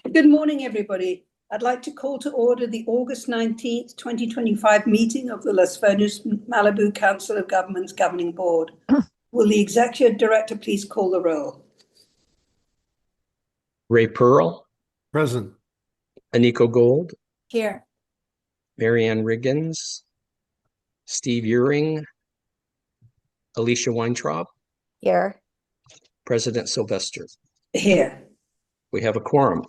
Good morning, everybody. I'd like to call to order the August 19th, 2025 meeting of the Las Virgenes-Malibu Council of Governments Governing Board. Will the Executive Director please call the roll? Ray Pearl. Present. Aniko Gold. Here. Marianne Riggins. Steve Uring. Alicia Weintraub. Here. President Sylvester. Here. We have a quorum.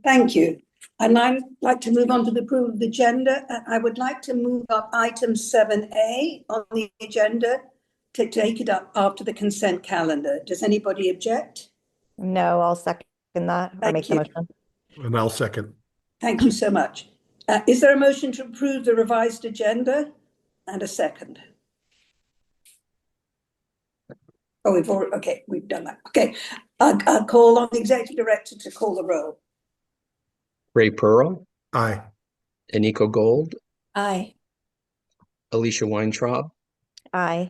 Thank you. And I'd like to move on to the approval of the agenda. I would like to move up item 7A on the agenda to take it up after the consent calendar. Does anybody object? No, I'll second that or make the motion. And I'll second. Thank you so much. Is there a motion to approve the revised agenda? And a second. Oh, we've done that. Okay, I'll call on the Executive Director to call the roll. Ray Pearl. Aye. Aniko Gold. Aye. Alicia Weintraub. Aye.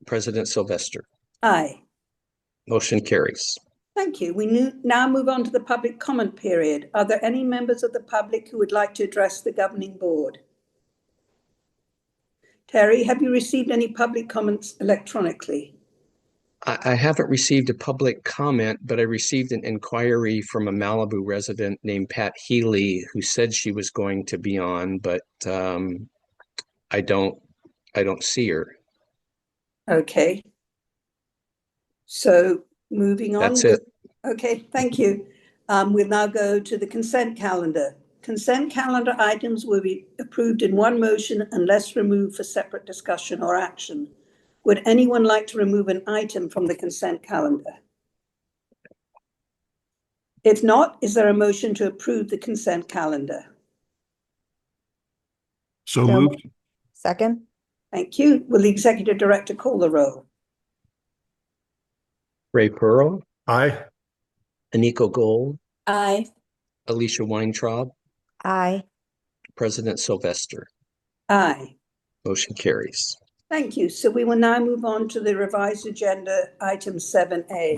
President Sylvester. Aye. Motion carries. Thank you. We now move on to the public comment period. Are there any members of the public who would like to address the governing board? Terry, have you received any public comments electronically? I haven't received a public comment, but I received an inquiry from a Malibu resident named Pat Healy, who said she was going to be on, but I don't see her. Okay. So moving on. That's it. Okay, thank you. We'll now go to the consent calendar. Consent calendar items will be approved in one motion unless removed for separate discussion or action. Would anyone like to remove an item from the consent calendar? If not, is there a motion to approve the consent calendar? So moved. Second. Thank you. Will the Executive Director call the roll? Ray Pearl. Aye. Aniko Gold. Aye. Alicia Weintraub. Aye. President Sylvester. Aye. Motion carries. Thank you. So we will now move on to the revised agenda, item 7A,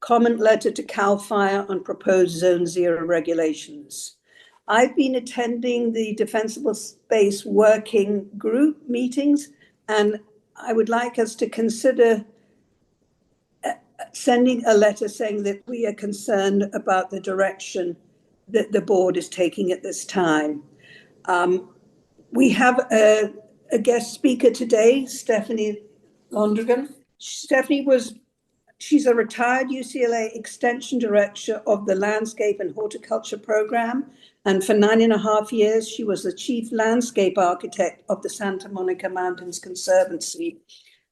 comment letter to CAL FIRE on proposed Zone 0 regulations. I've been attending the Defensible Space Working Group meetings, and I would like us to consider sending a letter saying that we are concerned about the direction that the board is taking at this time. We have a guest speaker today, Stephanie Londrigan. She's a retired UCLA Extension Director of the Landscape and Horticulture Program. And for 9.5 years, she was the Chief Landscape Architect of the Santa Monica Mountains Conservancy.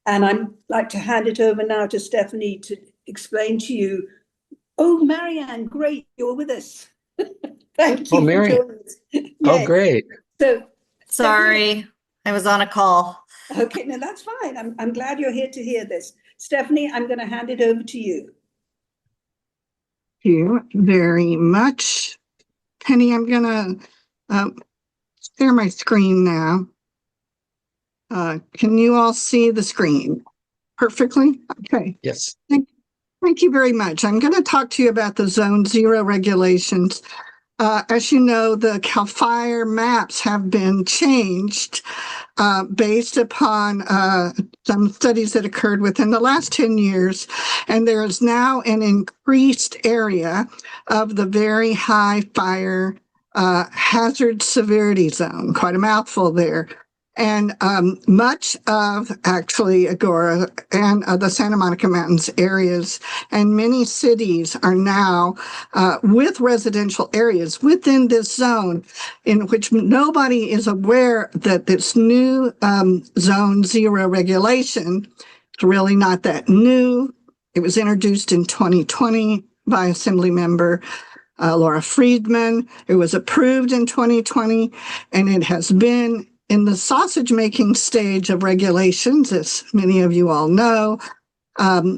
And I'd like to hand it over now to Stephanie to explain to you. Oh, Marianne, great, you're with us. Thank you. Oh, Marianne. Oh, great. So, sorry, I was on a call. Okay, no, that's fine. I'm glad you're here to hear this. Stephanie, I'm going to hand it over to you. Thank you very much. Penny, I'm going to share my screen now. Can you all see the screen perfectly? Okay. Yes. Thank you very much. I'm going to talk to you about the Zone 0 regulations. As you know, the CAL FIRE maps have been changed based upon some studies that occurred within the last 10 years. And there is now an increased area of the very high fire hazard severity zone, quite a mouthful there. And much of actually Agoura and the Santa Monica Mountains areas and many cities are now with residential areas within this zone in which nobody is aware that this new Zone 0 regulation is really not that new. It was introduced in 2020 by Assemblymember Laura Friedman. It was approved in 2020, and it has been in the sausage-making stage of regulations, as many of you all know,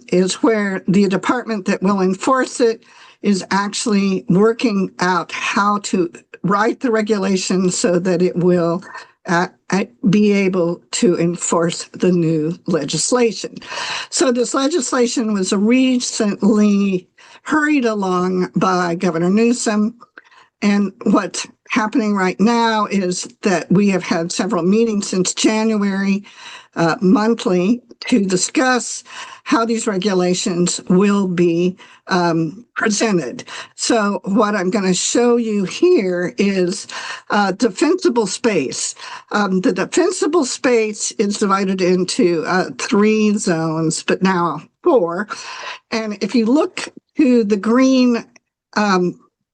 is where the department that will enforce it is actually working out how to write the regulations so that it will be able to enforce the new legislation. So this legislation was recently hurried along by Governor Newsom. And what's happening right now is that we have had several meetings since January, monthly, to discuss how these regulations will be presented. So what I'm going to show you here is defensible space. The defensible space is divided into 3 zones, but now 4. And if you look to the green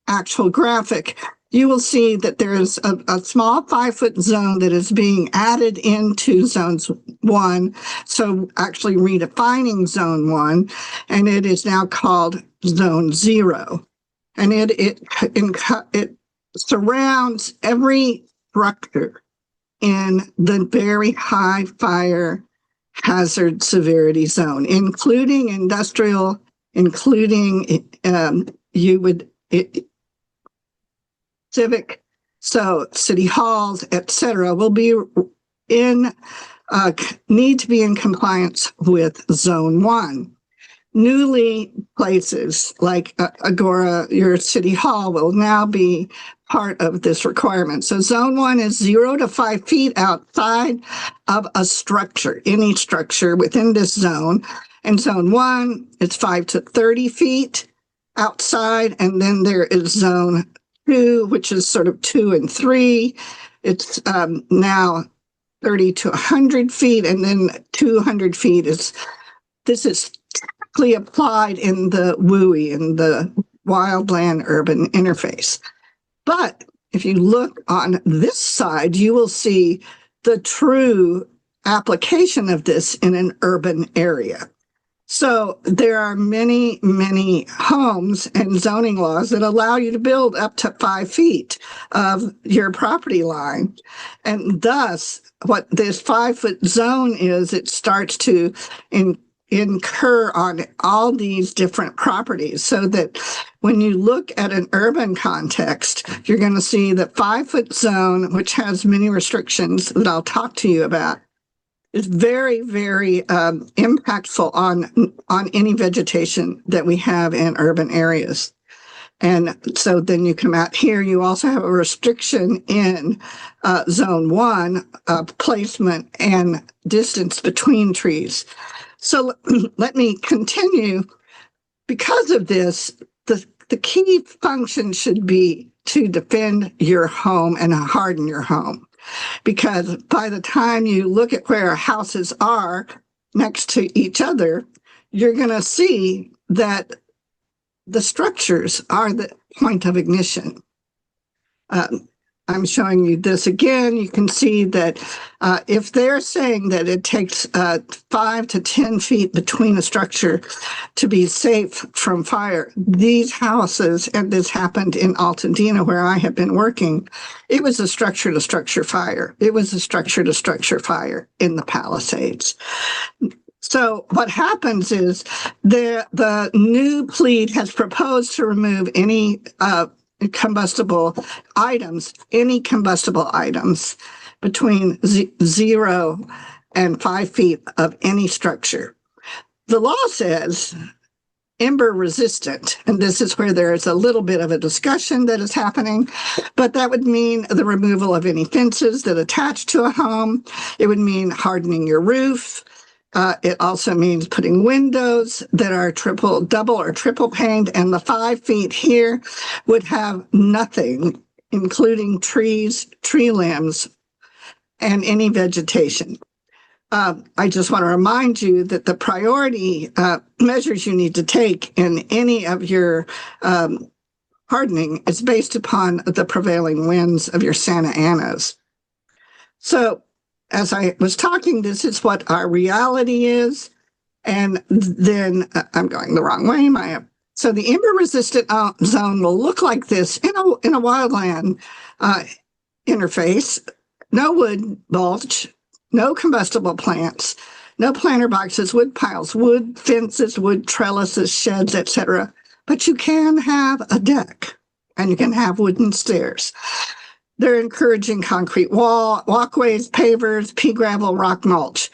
actual graphic, you will see that there is a small 5-foot zone that is being added into zones 1. So actually redefining zone 1, and it is now called zone 0. And it surrounds every structure in the very high fire hazard severity zone, including industrial, including civic, so city halls, etc., will be need to be in compliance with zone 1. Newly places like Agoura, your city hall, will now be part of this requirement. So zone 1 is 0 to 5 feet outside of a structure, any structure within this zone. And zone 1 is 5 to 30 feet outside. And then there is zone 2, which is sort of 2 and 3. It's now 30 to 100 feet, and then 200 feet this is typically applied in the WUI, in the wildland urban interface. But if you look on this side, you will see the true application of this in an urban area. So there are many, many homes and zoning laws that allow you to build up to 5 feet of your property line. And thus, what this 5-foot zone is, it starts to incur on all these different properties, so that when you look at an urban context, you're going to see the 5-foot zone, which has many restrictions that I'll talk to you about, is very, very impactful on any vegetation that we have in urban areas. And so then you come out here, you also have a restriction in zone 1 of placement and distance between trees. So let me continue. Because of this, the key function should be to defend your home and harden your home. Because by the time you look at where houses are next to each other, you're going to see that the structures are the point of ignition. I'm showing you this again. You can see that if they're saying that it takes 5 to 10 feet between a structure to be safe from fire, these houses, and this happened in Altadena where I have been working, it was a structure-to-structure fire. It was a structure-to-structure fire in the Palisades. So what happens is the new plea has proposed to remove any combustible items between 0 and 5 feet of any structure. The law says ember resistant, and this is where there is a little bit of a discussion that is happening, but that would mean the removal of any fences that attach to a home. It would mean hardening your roof. It also means putting windows that are double or triple paned, and the 5 feet here would have nothing, including trees, tree limbs, and any vegetation. I just want to remind you that the priority measures you need to take in any of your hardening is based upon the prevailing winds of your Santa Anas. So, as I was talking, this is what our reality is. And then I'm going the wrong way. So the ember-resistant zone will look like this in a wildland interface. No wood mulch, no combustible plants, no planter boxes, wood piles, wood fences, wood trellises, sheds, etc. But you can have a deck, and you can have wooden stairs. They're encouraging concrete walkways, pavers, pea gravel, rock mulch.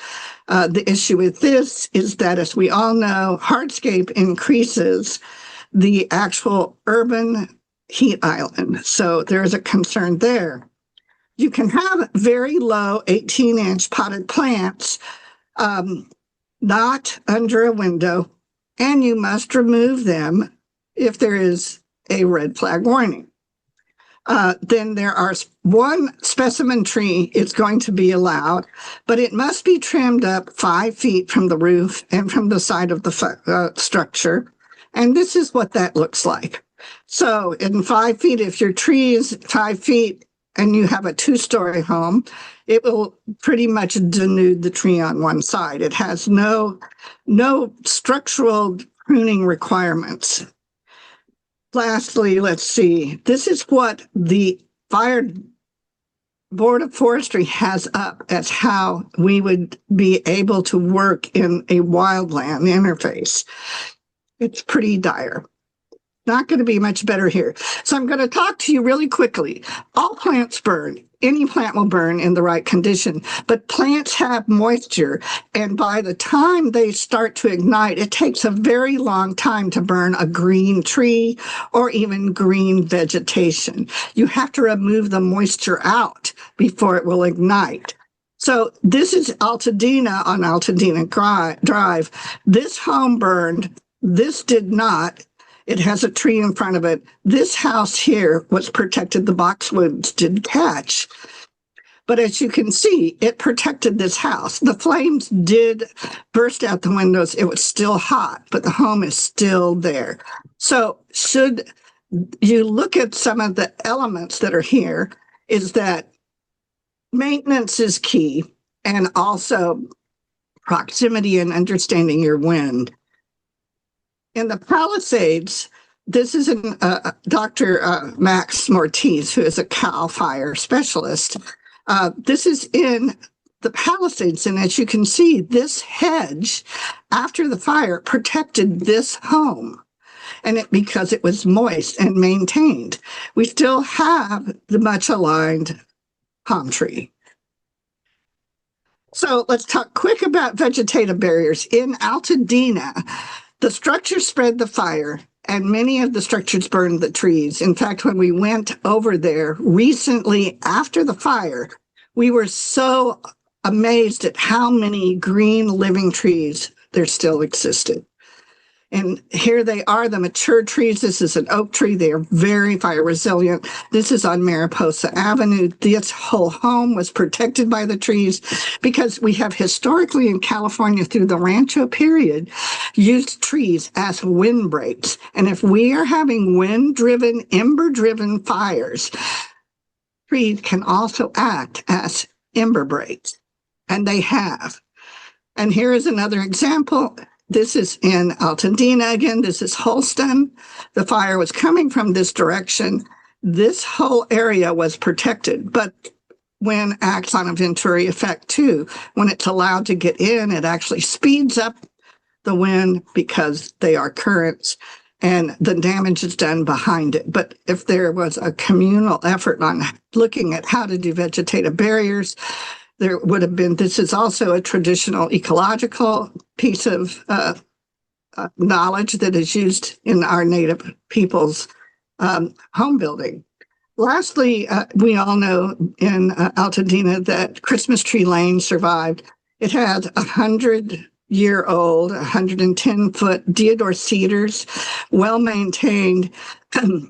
The issue with this is that, as we all know, hardscape increases the actual urban heat island. So there's a concern there. You can have very low 18-inch potted plants not under a window, and you must remove them if there is a red flag warning. Then there are one specimen tree is going to be allowed, but it must be trimmed up 5 feet from the roof and from the side of the structure. And this is what that looks like. So in 5 feet, if your tree is 5 feet and you have a 2-story home, it will pretty much denude the tree on one side. It has no structural pruning requirements. Lastly, let's see. This is what the Fire Board of Forestry has up as how we would be able to work in a wildland interface. It's pretty dire. Not going to be much better here. So I'm going to talk to you really quickly. All plants burn. Any plant will burn in the right condition, but plants have moisture, and by the time they start to ignite, it takes a very long time to burn a green tree or even green vegetation. You have to remove the moisture out before it will ignite. So this is Altadena on Altadena Drive. This home burned. This did not. It has a tree in front of it. This house here was protected. The boxwoods did catch. But as you can see, it protected this house. The flames did burst out the windows. It was still hot, but the home is still there. So should you look at some of the elements that are here, is that maintenance is key, and also proximity and understanding your wind. In the Palisades, this is Dr. Max Mortiz, who is a CAL fire specialist. This is in the Palisades, and as you can see, this hedge, after the fire, protected this home, and because it was moist and maintained. We still have the much-aligned palm tree. So let's talk quick about vegetative barriers. In Altadena, the structure spread the fire, and many of the structures burned the trees. In fact, when we went over there recently after the fire, we were so amazed at how many green living trees there still existed. And here they are, the mature trees. This is an oak tree. They are very fire resilient. This is on Mariposa Avenue. This whole home was protected by the trees because we have historically in California through the Rancho period used trees as windbreaks. And if we are having wind-driven, ember-driven fires, trees can also act as ember breaks, and they have. And here is another example. This is in Altadena again. This is Holston. The fire was coming from this direction. This whole area was protected, but when acts on a Venturi effect too, when it's allowed to get in, it actually speeds up the wind because they are currents, and the damage is done behind it. But if there was a communal effort on looking at how to do vegetative barriers, there would have been. This is also a traditional ecological piece of knowledge that is used in our Native people's home building. Lastly, we all know in Altadena that Christmas Tree Lane survived. It had 100-year-old, 110-foot deodar cedars, well-maintained,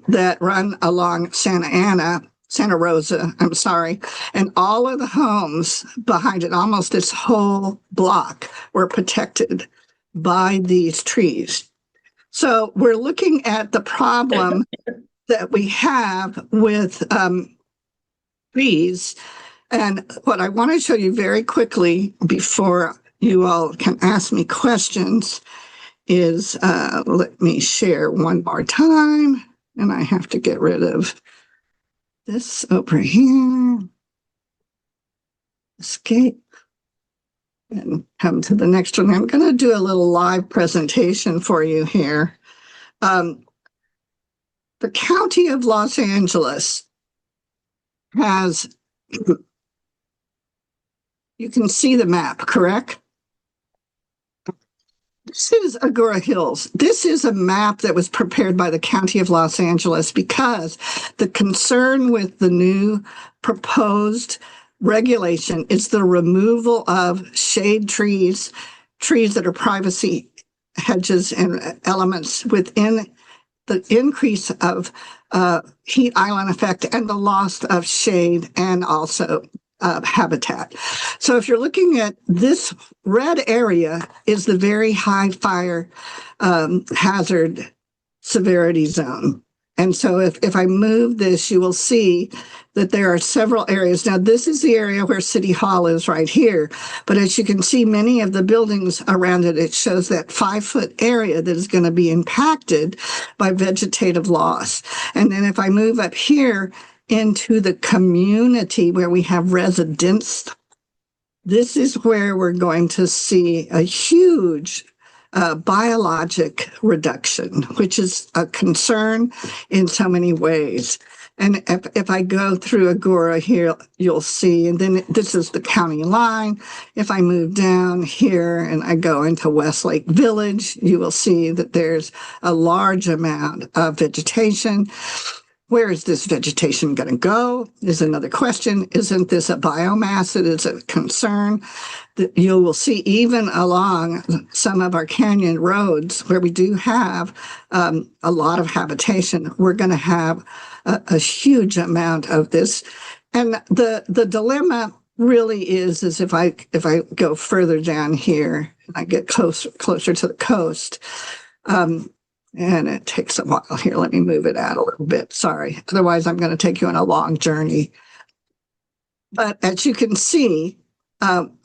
that run along Santa Rosa, and all of the homes behind it, almost this whole block, were protected by these trees. So we're looking at the problem that we have with trees. And what I want to show you very quickly before you all can ask me questions is, let me share one more time, and I have to get rid of this over here, escape, and come to the next one. I'm going to do a little live presentation for you here. The County of Los Angeles has, you can see the map, correct? This is Agoura Hills. This is a map that was prepared by the County of Los Angeles because the concern with the new proposed regulation is the removal of shade trees, trees that are privacy hedges and elements within the increase of heat island effect and the loss of shade and also habitat. So if you're looking at this red area is the very high fire hazard severity zone. And so if I move this, you will see that there are several areas. Now, this is the area where City Hall is right here. But as you can see, many of the buildings around it, it shows that 5-foot area that is going to be impacted by vegetative loss. And then if I move up here into the community where we have residents, this is where we're going to see a huge biologic reduction, which is a concern in so many ways. And if I go through Agoura here, you'll see, and then this is the county line. If I move down here and I go into Westlake Village, you will see that there's a large amount of vegetation. Where is this vegetation going to go is another question. Isn't this a biomass that is a concern? That you will see even along some of our canyon roads where we do have a lot of habitation, we're going to have a huge amount of this. And the dilemma really is if I go further down here, and I get closer to the coast, and it takes a while here. Let me move it out a little bit. Sorry. Otherwise, I'm going to take you on a long journey. But as you can see,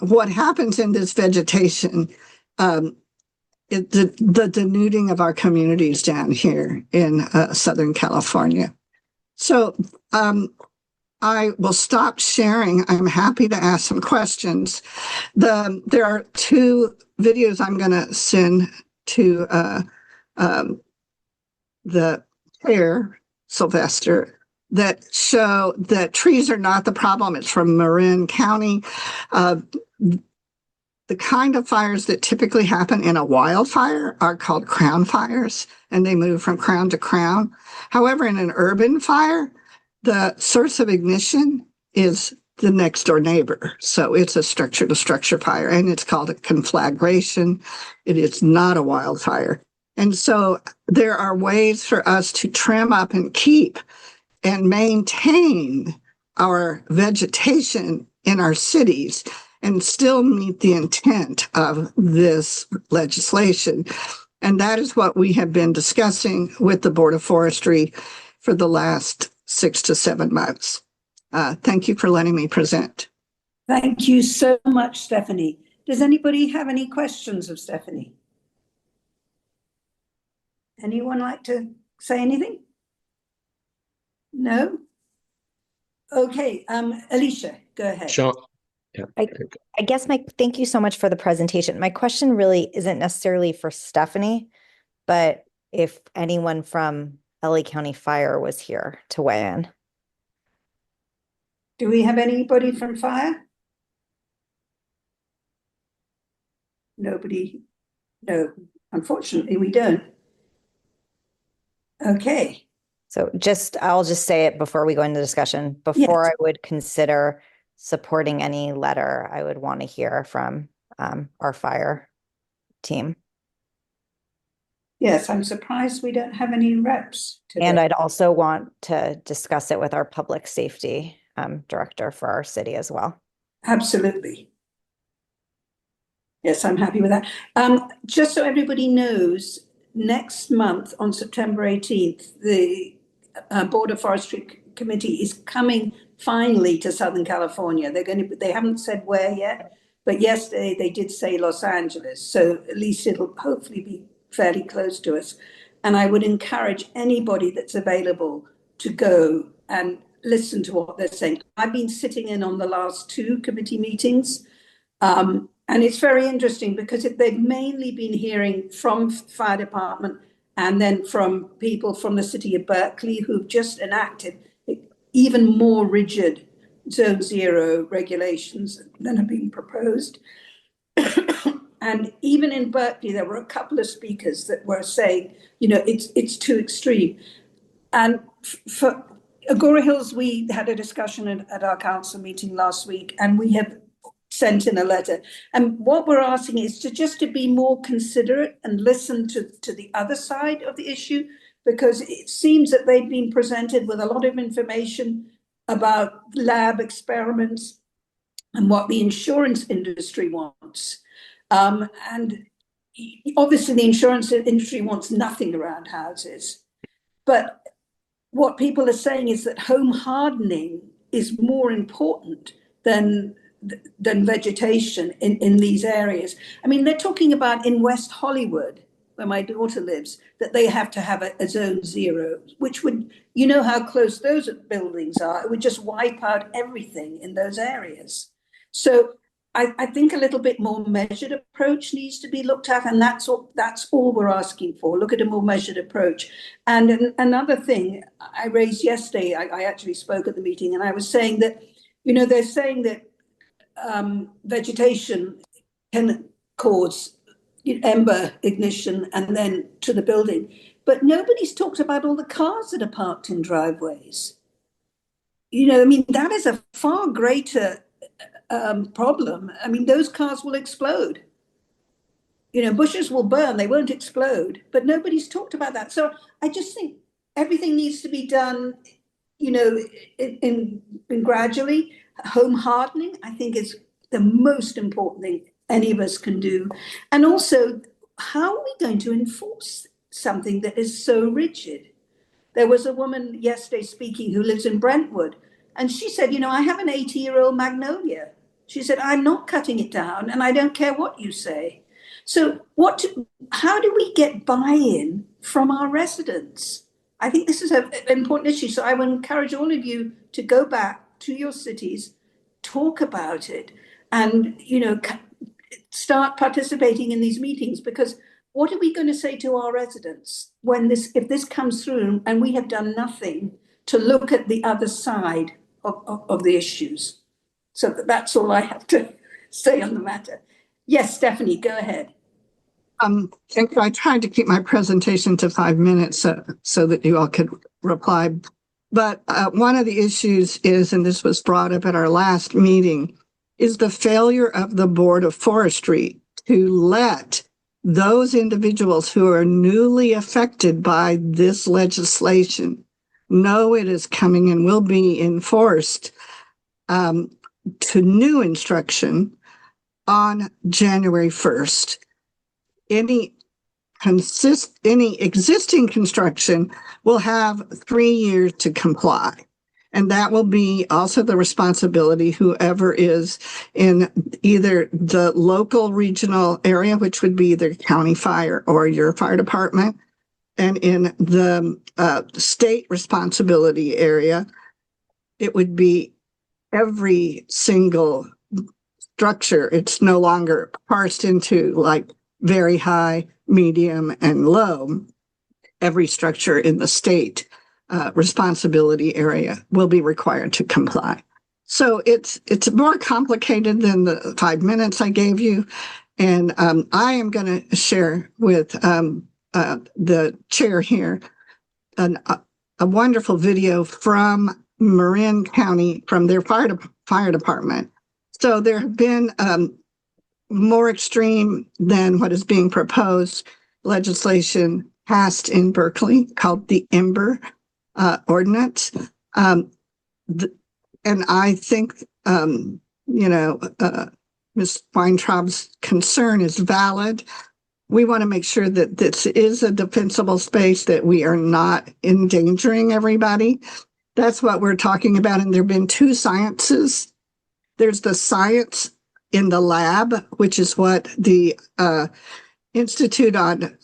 what happens in this vegetation, the denuding of our communities down here in Southern California. So I will stop sharing. I'm happy to ask some questions. There are 2 videos I'm going to send to the chair, Sylvester, that show that trees are not the problem. It's from Marin County. The kind of fires that typically happen in a wildfire are called crown fires, and they move from crown to crown. However, in an urban fire, the source of ignition is the next door neighbor. So it's a structure to structure fire, and it's called a conflagration. It is not a wildfire. And so there are ways for us to trim up and keep and maintain our vegetation in our cities and still meet the intent of this legislation. And that is what we have been discussing with the Board of Forestry for the last 6 to 7 months. Thank you for letting me present. Thank you so much, Stephanie. Does anybody have any questions of Stephanie? Anyone like to say anything? No? Okay, Alicia, go ahead. Sean, yeah. I guess thank you so much for the presentation. My question really isn't necessarily for Stephanie, but if anyone from LA County Fire was here to weigh in. Do we have anybody from Fire? Nobody? No, unfortunately we don't. Okay. So I'll just say it before we go into discussion. Before I would consider supporting any letter, I would want to hear from our fire team. Yes, I'm surprised we don't have any reps today. And I'd also want to discuss it with our public safety director for our city as well. Absolutely. Yes, I'm happy with that. Just so everybody knows, next month on September 18th, the Board of Forestry Committee is coming finally to Southern California. They haven't said where yet, but yesterday they did say Los Angeles. So at least it'll hopefully be fairly close to us. And I would encourage anybody that's available to go and listen to what they're saying. I've been sitting in on the last 2 committee meetings. And it's very interesting because they've mainly been hearing from fire department and then from people from the city of Berkeley who've just enacted even more rigid Zone 0 regulations than are being proposed. And even in Berkeley, there were a couple of speakers that were saying, it's too extreme. And for Agoura Hills, we had a discussion at our council meeting last week, and we have sent in a letter. And what we're asking is to be more considerate and listen to the other side of the issue, because it seems that they've been presented with a lot of information about lab experiments and what the insurance industry wants. And obviously the insurance industry wants nothing around houses. But what people are saying is that home hardening is more important than vegetation in these areas. I mean, they're talking about in West Hollywood, where my daughter lives, that they have to have a zone 0, which would, how close those buildings are. It would just wipe out everything in those areas. So I think a little bit more measured approach needs to be looked at, and that's all we're asking for. Look at a more measured approach. And another thing I raised yesterday, I actually spoke at the meeting, and I was saying that, they're saying that vegetation can cause ember ignition and then to the building, but nobody's talked about all the cars that are parked in driveways. That is a far greater problem. I mean, those cars will explode. Bushes will burn, they won't explode, but nobody's talked about that. So I just think everything needs to be done, in gradually. Home hardening, I think, is the most important thing any of us can do. And also, how are we going to enforce something that is so rigid? There was a woman yesterday speaking who lives in Brentwood, and she said, I have an 80-year-old magnolia. She said, I'm not cutting it down, and I don't care what you say. So how do we get buy-in from our residents? I think this is an important issue. So I would encourage all of you to go back to your cities, talk about it, and start participating in these meetings, because what are we going to say to our residents if this comes through and we have done nothing to look at the other side of the issues? So that's all I have to say on the matter. Yes, Stephanie, go ahead. Thank you. I tried to keep my presentation to 5 minutes so that you all could reply. But one of the issues is, and this was brought up at our last meeting, is the failure of the Board of Forestry to let those individuals who are newly affected by this legislation know it is coming and will be enforced to new instruction on January 1st. Any existing construction will have 3 years to comply. And that will be also the responsibility, whoever is in either the local regional area, which would be either county fire or your fire department, and in the state responsibility area, it would be every single structure. It's no longer parsed into like very high, medium, and low. Every structure in the state responsibility area will be required to comply. So it's more complicated than the 5 minutes I gave you. And I am going to share with the chair here a wonderful video from Marin County, from their fire department. So there have been more extreme than what is being proposed legislation passed in Berkeley called the Ember ordinance. And I think, Ms. Weintraub's concern is valid. We want to make sure that this is a defensible space, that we are not endangering everybody. That's what we're talking about. And there have been two sciences. There's the science in the lab, which is what the Institute on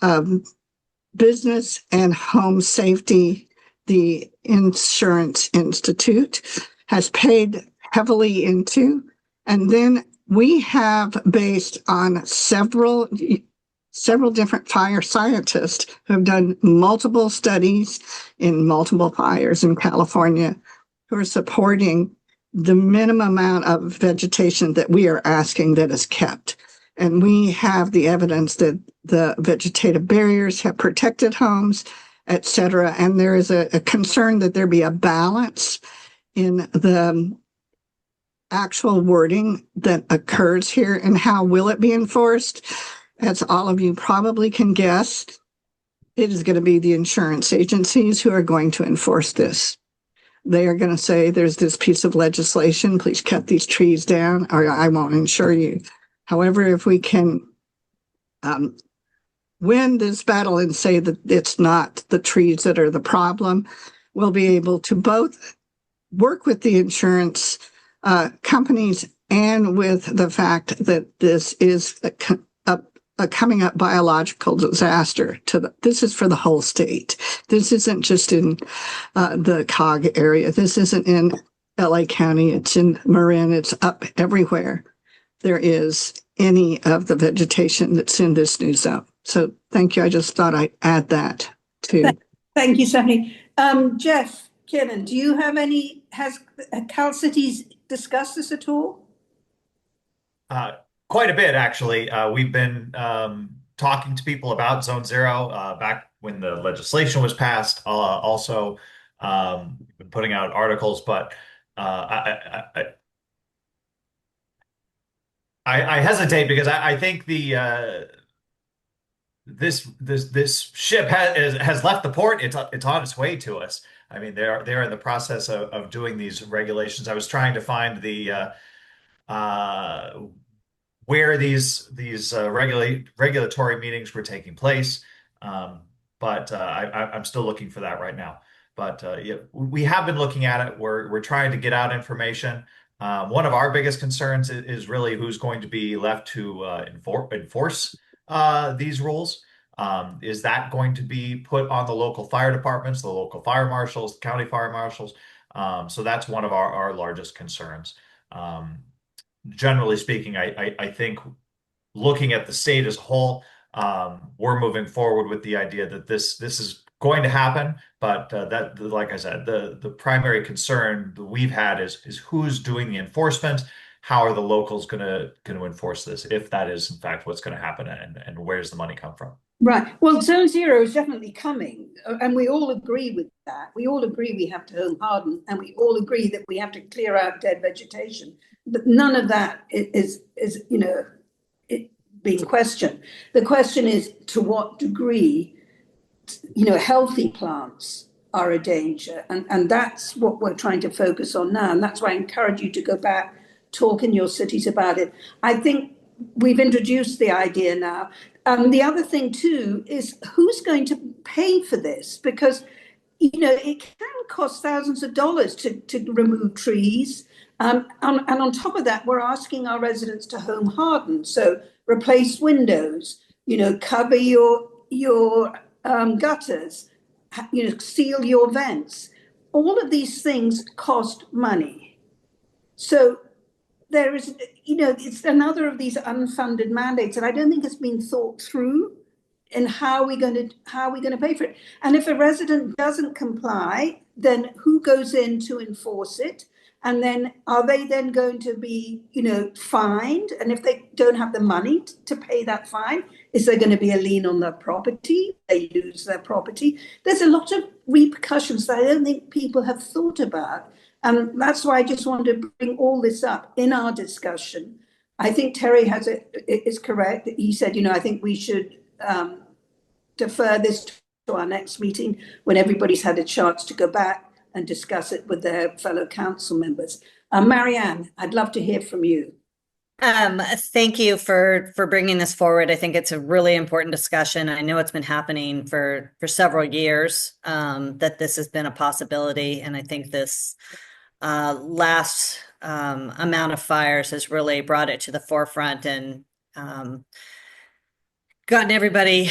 Business and Home Safety, the Insurance Institute, has paid heavily into. And then we have, based on several different fire scientists who have done multiple studies in multiple fires in California, who are supporting the minimum amount of vegetation that we are asking that is kept. And we have the evidence that the vegetative barriers have protected homes, et cetera. And there is a concern that there be a balance in the actual wording that occurs here, and how will it be enforced? As all of you probably can guess, it is going to be the insurance agencies who are going to enforce this. They are going to say, there's this piece of legislation, please cut these trees down, or I won't insure you. However, if we can win this battle and say that it's not the trees that are the problem, we'll be able to both work with the insurance companies and with the fact that this is a coming up biological disaster. This is for the whole state. This isn't just in the COG area. This isn't in LA County. It's in Marin. It's up everywhere there is any of the vegetation that's in this new zone. So thank you. I just thought I'd add that too. Thank you, Stephanie. Jeff Kiernan, do you have has Cal Cities discussed this at all? Quite a bit, actually. We've been talking to people about Zone Zero back when the legislation was passed. Also, we've been putting out articles, but I hesitate because I think this ship has left the port. It's on its way to us. I mean, they're in the process of doing these regulations. I was trying to find the where these regulatory meetings were taking place, but I'm still looking for that right now. But yeah, we have been looking at it. We're trying to get out information. One of our biggest concerns is really who's going to be left to enforce these rules. Is that going to be put on the local fire departments, the local fire marshals, the county fire marshals? So that's one of our largest concerns. Generally speaking, I think looking at the state as a whole, we're moving forward with the idea that this is going to happen, but that, like I said, the primary concern that we've had is who's doing the enforcement. How are the locals going to enforce this, if that is in fact what's going to happen, and where's the money come from? Right. Well, Zone Zero is definitely coming, and we all agree with that. We all agree we have to home harden, and we all agree that we have to clear out dead vegetation. But none of that is being questioned. The question is to what degree, healthy plants are a danger, and that's what we're trying to focus on now. And that's why I encourage you to go back, talk in your cities about it. I think we've introduced the idea now. The other thing too is who's going to pay for this, because it can cost thousands of dollars to remove trees. And on top of that, we're asking our residents to home harden, so replace windows, cover your gutters, seal your vents. All of these things cost money. So there is, it's another of these unfunded mandates, and I don't think it's been thought through in how we're going to pay for it. And if a resident doesn't comply, then who goes in to enforce it? And then are they then going to be, fined? And if they don't have the money to pay that fine, is there going to be a lien on their property? They lose their property. There's a lot of repercussions that I don't think people have thought about. And that's why I just want to bring all this up in our discussion. I think Terry is correct. He said, I think we should defer this to our next meeting when everybody's had a chance to go back and discuss it with their fellow council members. Marianne, I'd love to hear from you. Thank you for bringing this forward. I think it's a really important discussion. I know it's been happening for several years, that this has been a possibility. And I think this last amount of fires has really brought it to the forefront and gotten everybody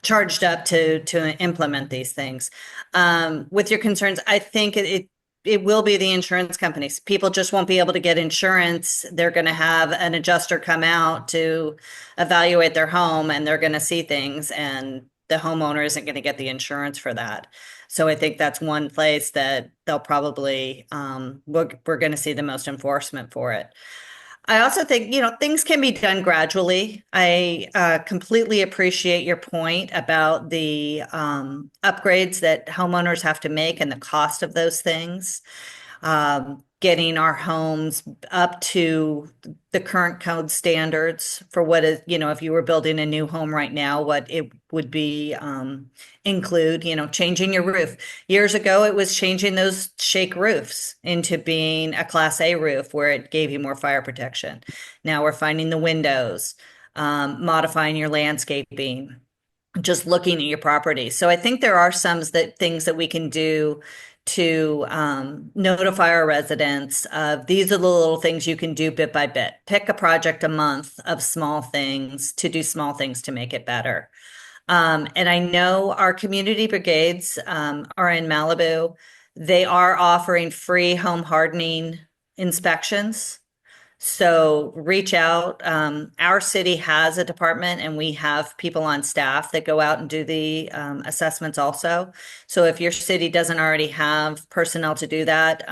charged up to implement these things. With your concerns, I think it will be the insurance companies. People just won't be able to get insurance. They're going to have an adjuster come out to evaluate their home, and they're going to see things, and the homeowner isn't going to get the insurance for that. So I think that's one place that they'll probably, we're going to see the most enforcement for it. I also think, things can be done gradually. I completely appreciate your point about the upgrades that homeowners have to make and the cost of those things. Getting our homes up to the current code standards for what is, if you were building a new home right now, what it would be include, changing your roof. Years ago, it was changing those shake roofs into being a Class A roof where it gave you more fire protection. Now we're finding the windows, modifying your landscaping, just looking at your property. So I think there are some things that we can do to notify our residents of these are the little things you can do bit by bit. Pick a project a month of small things to do small things to make it better. And I know our community brigades are in Malibu. They are offering free home hardening inspections. So reach out. Our city has a department and we have people on staff that go out and do the assessments also. So if your city doesn't already have personnel to do that,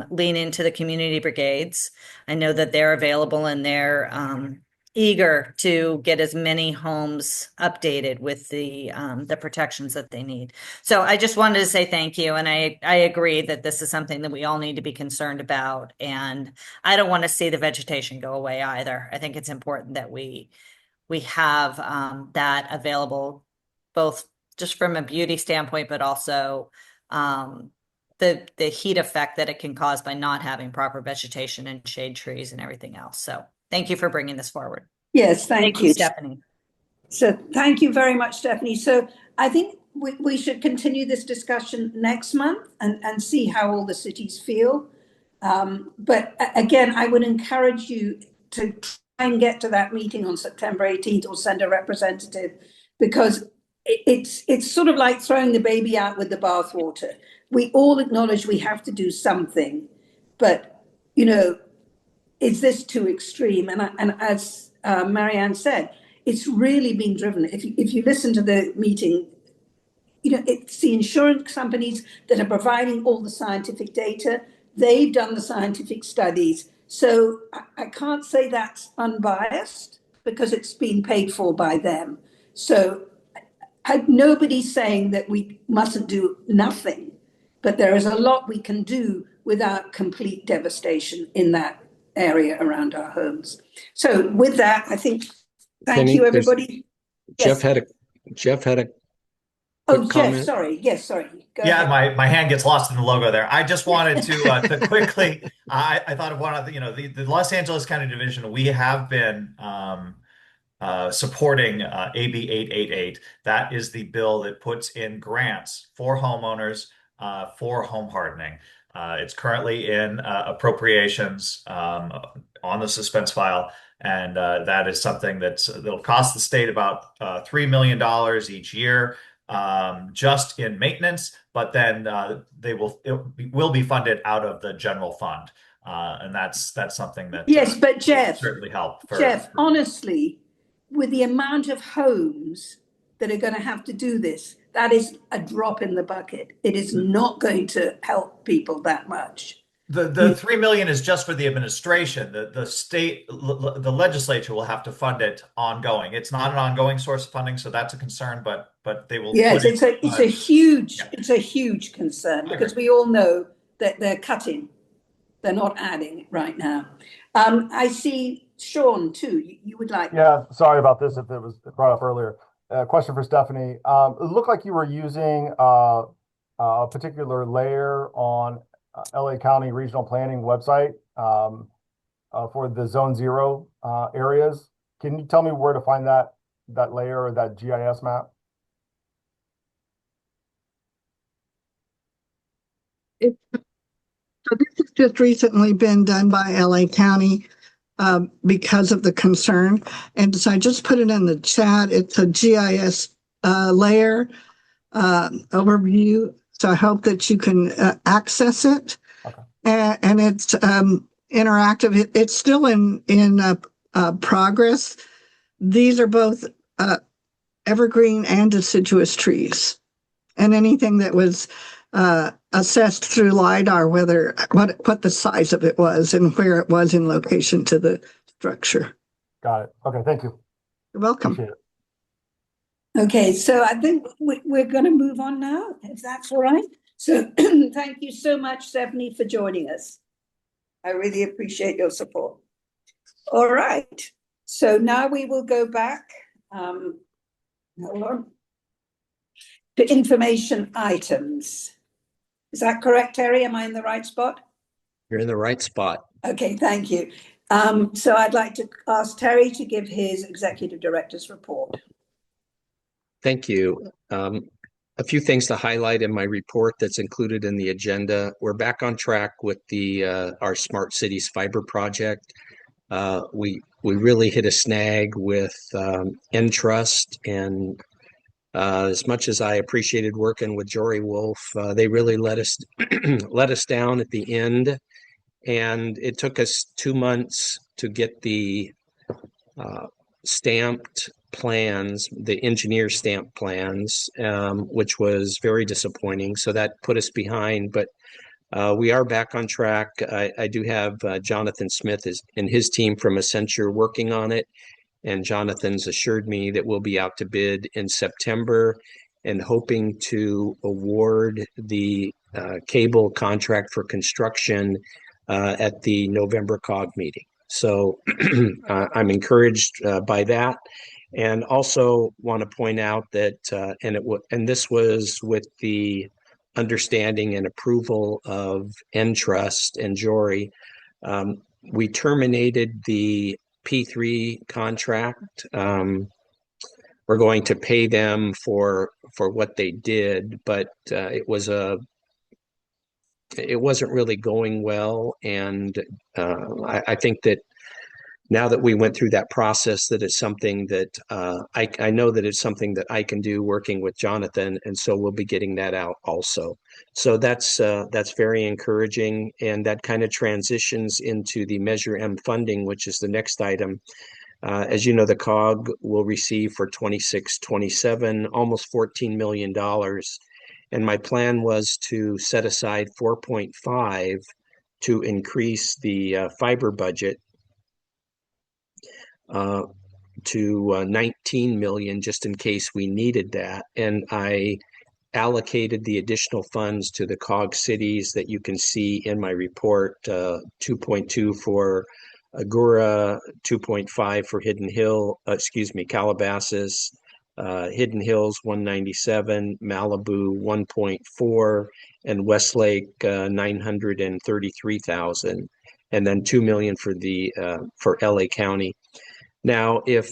lean into the community brigades. I know that they're available and they're eager to get as many homes updated with the protections that they need. So I just wanted to say thank you. And I agree that this is something that we all need to be concerned about. And I don't want to see the vegetation go away either. I think it's important that we have that available, both just from a beauty standpoint, but also the heat effect that it can cause by not having proper vegetation and shade trees and everything else. So thank you for bringing this forward. Yes, thank you, Stephanie. So thank you very much, Stephanie. So I think we should continue this discussion next month and see how all the cities feel. But again, I would encourage you to try and get to that meeting on September 18th or send a representative, because it's sort of like throwing the baby out with the bathwater. We all acknowledge we have to do something, but, is this too extreme? And as Marianne said, it's really been driven. If you listen to the meeting, it's the insurance companies that are providing all the scientific data. They've done the scientific studies. So I can't say that's unbiased because it's been paid for by them. So nobody's saying that we mustn't do nothing, but there is a lot we can do without complete devastation in that area around our homes. So with that, I think, thank you, everybody. Jeff had a Oh, quick Jeff, comment. sorry. Yes, sorry. Go Yeah, ahead. my hand gets lost in the logo there. I just wanted to quickly. I thought of one of the Los Angeles County Division. We have been supporting AB 888. That is the bill that puts in grants for homeowners for home hardening. It's currently in appropriations on the suspense file, and that is something that'll cost the state about $3 million each year. Just in maintenance, but then it will be funded out of the general fund, and that's something that Yes, but Jeff, certainly help. Honestly, with the amount of homes that are going to have to do this, that is a drop in the bucket. It is not going to help people that much. The $3 million is just for the administration. The state, the legislature will have to fund it ongoing. It's not an ongoing source of funding, so that's a concern. But they will. Yes, it's a huge concern because we all know that they're cutting, they're not adding right now. I see Sean too. You would like? Yeah, sorry about this if it was brought up earlier. Question for Stephanie. It looked like you were using a particular layer on LA County Regional Planning website for the Zone 0 areas. Can you tell me where to find that layer or that GIS map? So this has just recently been done by LA County because of the concern. And so I just put it in the chat. It's a GIS layer overview. So I hope that you can access it. Okay. And it's interactive. It's still in progress. These are both evergreen and deciduous trees. And anything that was assessed through LiDAR, what the size of it was and where it was in location to the structure. Got it. Okay, thank you. You're welcome. Appreciate it. Okay, so I think we're going to move on now, if that's all right. So thank you so much, Stephanie, for joining us. I really appreciate your support. All right, so now we will go back, hold on, to information items. Is that correct, Terry? Am I in the right spot? You're in the right spot. Okay, thank you. So I'd like to ask Terry to give his executive director's report. Thank you. A few things to highlight in my report that's included in the agenda. We're back on track with our Smart Cities Fiber project. We really hit a snag with Entrust, and as much as I appreciated working with Jory Wolf, they really let us let us down at the end, and it took us 2 months to get the stamped plans, the engineer stamped plans, which was very disappointing. So that put us behind, but we are back on track. I do have Jonathan Smith and his team from Accenture working on it, and Jonathan's assured me that we'll be out to bid in September and hoping to award the cable contract for construction at the November COG meeting. So I'm encouraged by that, and also want to point out that and this was with the understanding and approval of Entrust and Jory. We terminated the P3 contract. We're going to pay them for what they did, but it wasn't really going well, and I think that now that we went through that process, that it's something that I know that it's something that I can do working with Jonathan, and so we'll be getting that out also. So that's very encouraging, and that kind of transitions into the Measure M funding, which is the next item. As you know, the COG will receive for 26-27 almost $14 million. And my plan was to set aside 4.5 to increase the fiber budget to 19 million, just in case we needed that. And I allocated the additional funds to the COG cities that you can see in my report, 2.2 for Agoura, 2.5 for Calabasas, Hidden Hills 197, Malibu 1.4, and Westlake 933,000, and then 2 million for LA County. Now, if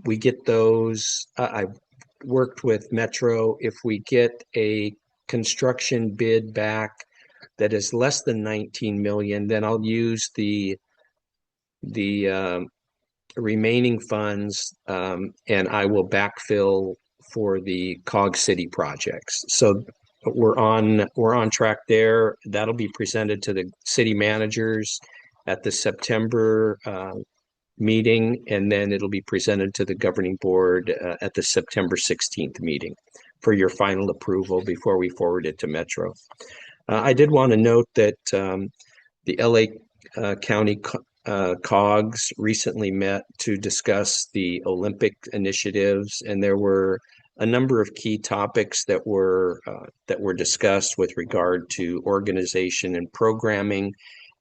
we get those, I've worked with Metro. If we get a construction bid back that is less than 19 million, then I'll use the remaining funds, and I will backfill for the COG City projects. So we're on track there. That'll be presented to the city managers at the September meeting, and then it'll be presented to the governing board at the September 16th meeting for your final approval before we forward it to Metro. I did want to note that the LA County COGs recently met to discuss the Olympic initiatives, and there were a number of key topics that were discussed with regard to organization and programming,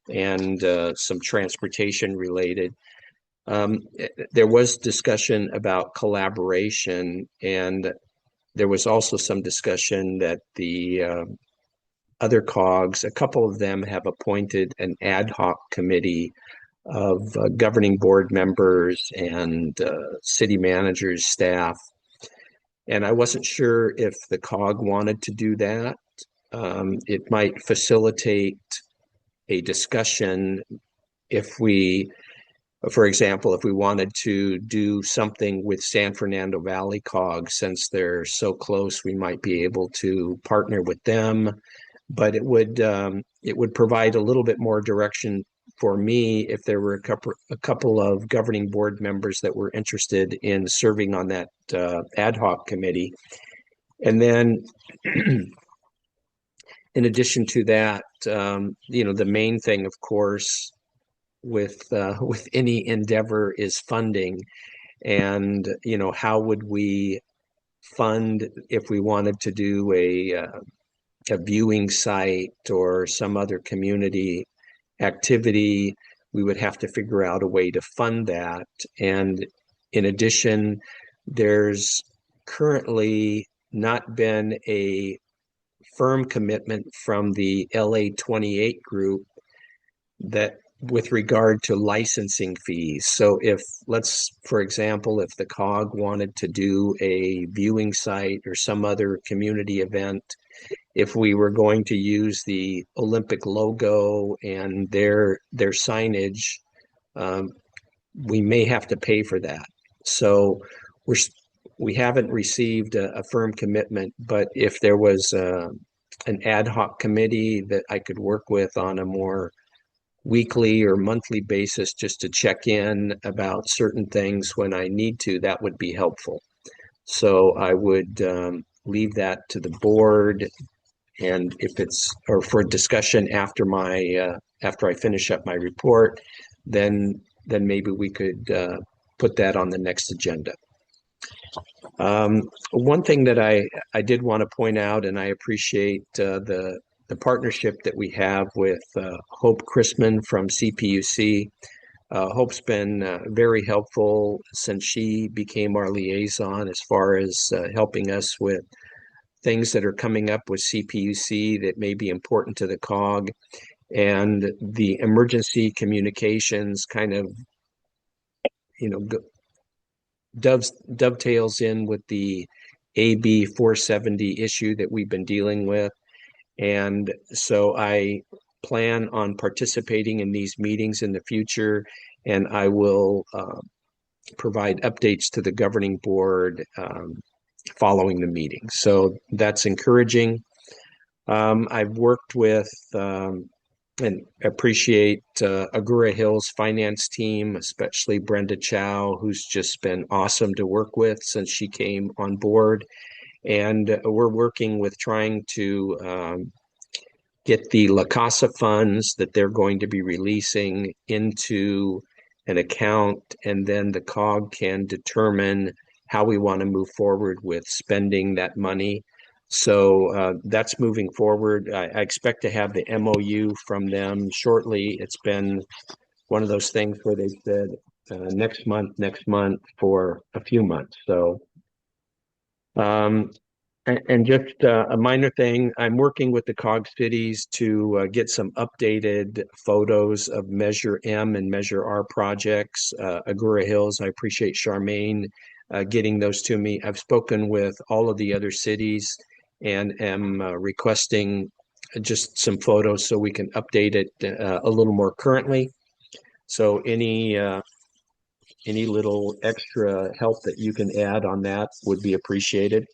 and some transportation related. There was discussion about collaboration, and there was also some discussion that the other COGs, a couple of them have appointed an ad hoc committee of governing board members and city managers, staff. And I wasn't sure if the COG wanted to do that. It might facilitate a discussion if we, for example, if we wanted to do something with San Fernando Valley COG, since they're so close, we might be able to partner with them. But it would provide a little bit more direction for me if there were a couple of governing board members that were interested in serving on that ad hoc committee. And then in addition to that, the main thing, of course, with any endeavor is funding, and how would we fund if we wanted to do a viewing site or some other community activity. We would have to figure out a way to fund that. And in addition, there's currently not been a firm commitment from the LA28 group that with regard to licensing fees. So if, for example, if the COG wanted to do a viewing site or some other community event, if we were going to use the Olympic logo and their signage, we may have to pay for that. So we haven't received a firm commitment, but if there was an ad hoc committee that I could work with on a more weekly or monthly basis just to check in about certain things when I need to, that would be helpful. So I would leave that to the board, and if it's or for discussion after after I finish up my report, then maybe we could put that on the next agenda. One thing that I did want to point out, and I appreciate the partnership that we have with Hope Chrisman from CPUC. Hope's been very helpful since she became our liaison as far as helping us with things that are coming up with CPUC that may be important to the COG, and the emergency communications kind of dovetails in with the AB 470 issue that we've been dealing with. And so I plan on participating in these meetings in the future, and I will provide updates to the governing board following the meeting. So that's encouraging. I've worked with and appreciate Agoura Hill's finance team, especially Brenda Chow, who's just been awesome to work with since she came on board. And we're working with trying to get the La Casa funds that they're going to be releasing into an account, and then the COG can determine how we want to move forward with spending that money. So that's moving forward. I expect to have the MOU from them shortly. It's been one of those things where they said next month for a few months. So, and just a minor thing, I'm working with the COG cities to get some updated photos of Measure M and Measure R projects. Agoura Hills, I appreciate Charmaine getting those to me. I've spoken with all of the other cities and am requesting just some photos so we can update it a little more currently. So any little extra help that you can add on that would be appreciated.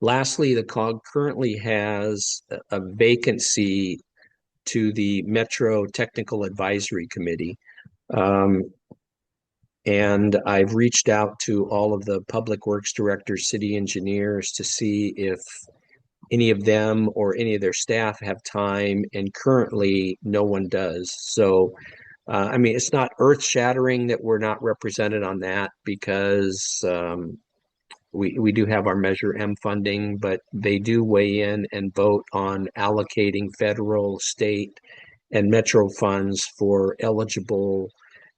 Lastly, the COG currently has a vacancy to the Metro Technical Advisory Committee. And I've reached out to all of the public works directors, city engineers to see if any of them or any of their staff have time, and currently no one does. So, I mean, it's not earth-shattering that we're not represented on that, because we do have our Measure M funding, but they do weigh in and vote on allocating federal, state, and metro funds for eligible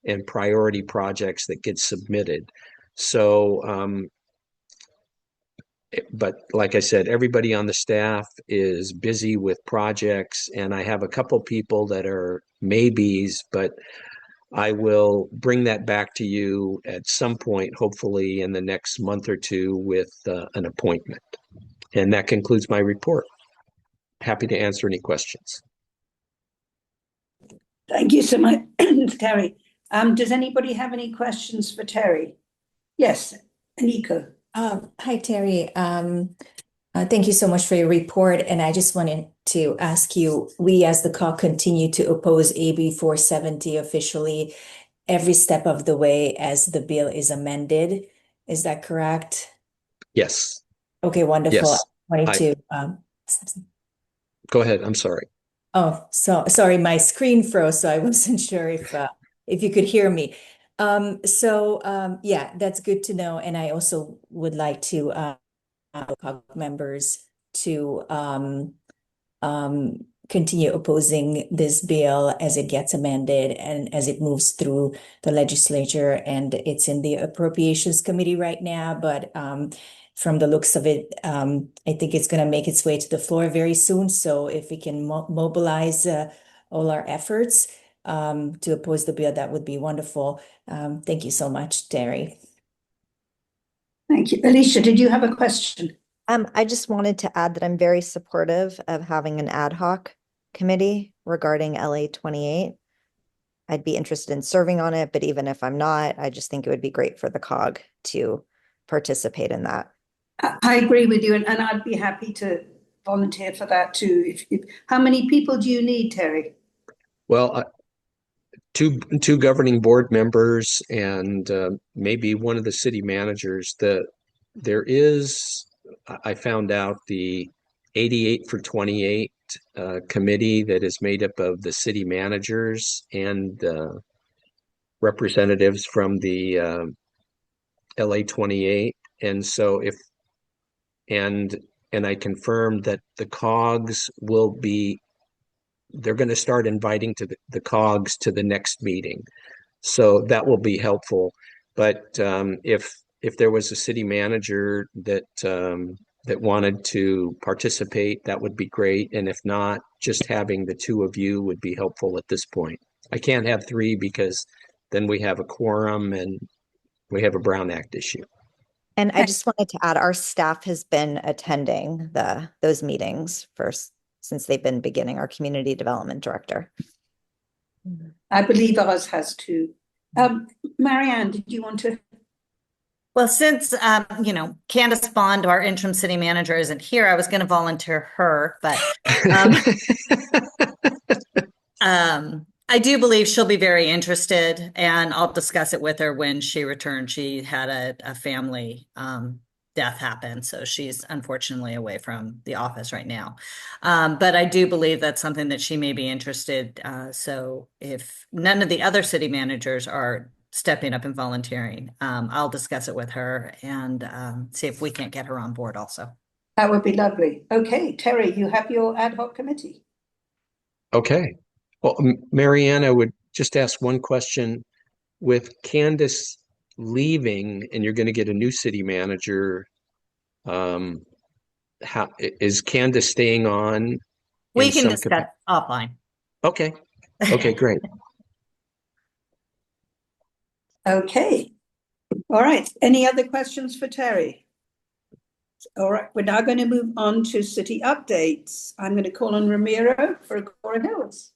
and priority projects that get submitted. So, but like I said, everybody on the staff is busy with projects, and I have a couple people that are maybes, but I will bring that back to you at some point, hopefully in the next month or two, with an appointment. And that concludes my report. Happy to answer any questions. Thank you so much, Terry. Does anybody have any questions for Terry? Yes, Aniko. Hi, Terry. Thank you so much for your report. And I just wanted to ask you, we as the COG continue to oppose AB 470 officially every step of the way as the bill is amended. Is that correct? Yes. Okay, wonderful. Yes. I wanted to Go ahead. I'm sorry. Oh, so sorry, my screen froze, so I wasn't sure if you could hear me. Yeah, that's good to know. And I also would like to members to continue opposing this bill as it gets amended and as it moves through the legislature. And it's in the Appropriations Committee right now, but from the looks of it, I think it's going to make its way to the floor very soon. So if we can mobilize all our efforts to oppose the bill, that would be wonderful. Thank you so much, Terry. Thank you. Alicia, did you have a question? I just wanted to add that I'm very supportive of having an ad hoc committee regarding LA 28. I'd be interested in serving on it, but even if I'm not, I just think it would be great for the COG to participate in that. I agree with you, and I'd be happy to volunteer for that too. How many people do you need, Terry? Well, two governing board members and maybe one of the city managers. There is, I found out, the 88 for 28 committee that is made up of the city managers and representatives from the LA 28. And so and I confirmed that the COGs they're going to start inviting to the COGs to the next meeting. So that will be helpful. But if there was a city manager that wanted to participate, that would be great. And if not, just having the two of you would be helpful at this point. I can't have three because then we have a quorum and we have a Brown Act issue. And I just wanted to add, our staff has been attending those meetings since they've been beginning, our community development director. I believe ours has too. Marianne, did you want to? Well, since, Candace Bond, our interim city manager, isn't here, I was going to volunteer her, but I do believe she'll be very interested, and I'll discuss it with her when she returns. She had a family death happen, so she's unfortunately away from the office right now. But I do believe that's something that she may be interested. So if none of the other city managers are stepping up and volunteering, I'll discuss it with her and see if we can't get her on board also. That would be lovely. Okay, Terry, you have your ad hoc committee. Okay. Well, Marianne, I would just ask one question. With Candace leaving and you're going to get a new city manager, how is Candace staying on? We can discuss offline. Okay. Okay, great. Okay. All right. Any other questions for Terry? All right. We're now going to move on to city updates. I'm going to call on Ramiro for Agoura Hills.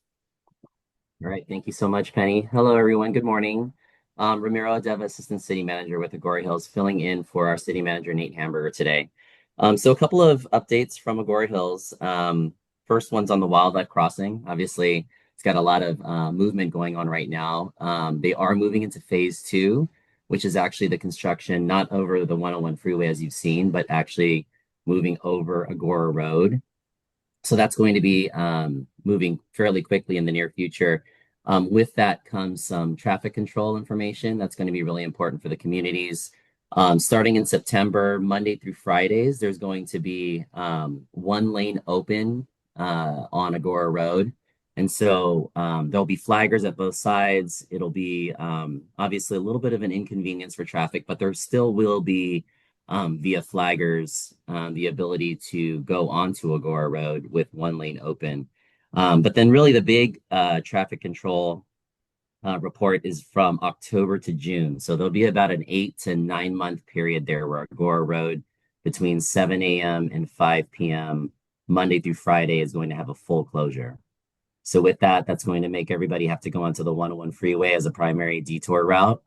All right. Thank you so much, Penny. Hello, everyone. Good morning. Ramiro Adeva, Assistant City Manager with Agoura Hills, filling in for our City Manager, Nate Hamburger, today. So a couple of updates from Agoura Hills. First one's on the wildlife crossing. Obviously, it's got a lot of movement going on right now. They are moving into phase 2, which is actually the construction, not over the 101 freeway as you've seen, but actually moving over Agoura Road. So that's going to be moving fairly quickly in the near future. With that comes some traffic control information that's going to be really important for the communities. Starting in September, Monday through Fridays, there's going to be 1 lane open on Agoura Road. And so there'll be flaggers at both sides. It'll be obviously a little bit of an inconvenience for traffic, but there still will be, via flaggers, the ability to go onto Agoura Road with 1 lane open. But then really the big traffic control report is from October to June. So there'll be about an 8 to 9 month period there where Agoura Road between 7 a.m. and 5 p.m. Monday through Friday is going to have a full closure. So with that, that's going to make everybody have to go onto the 101 freeway as a primary detour route.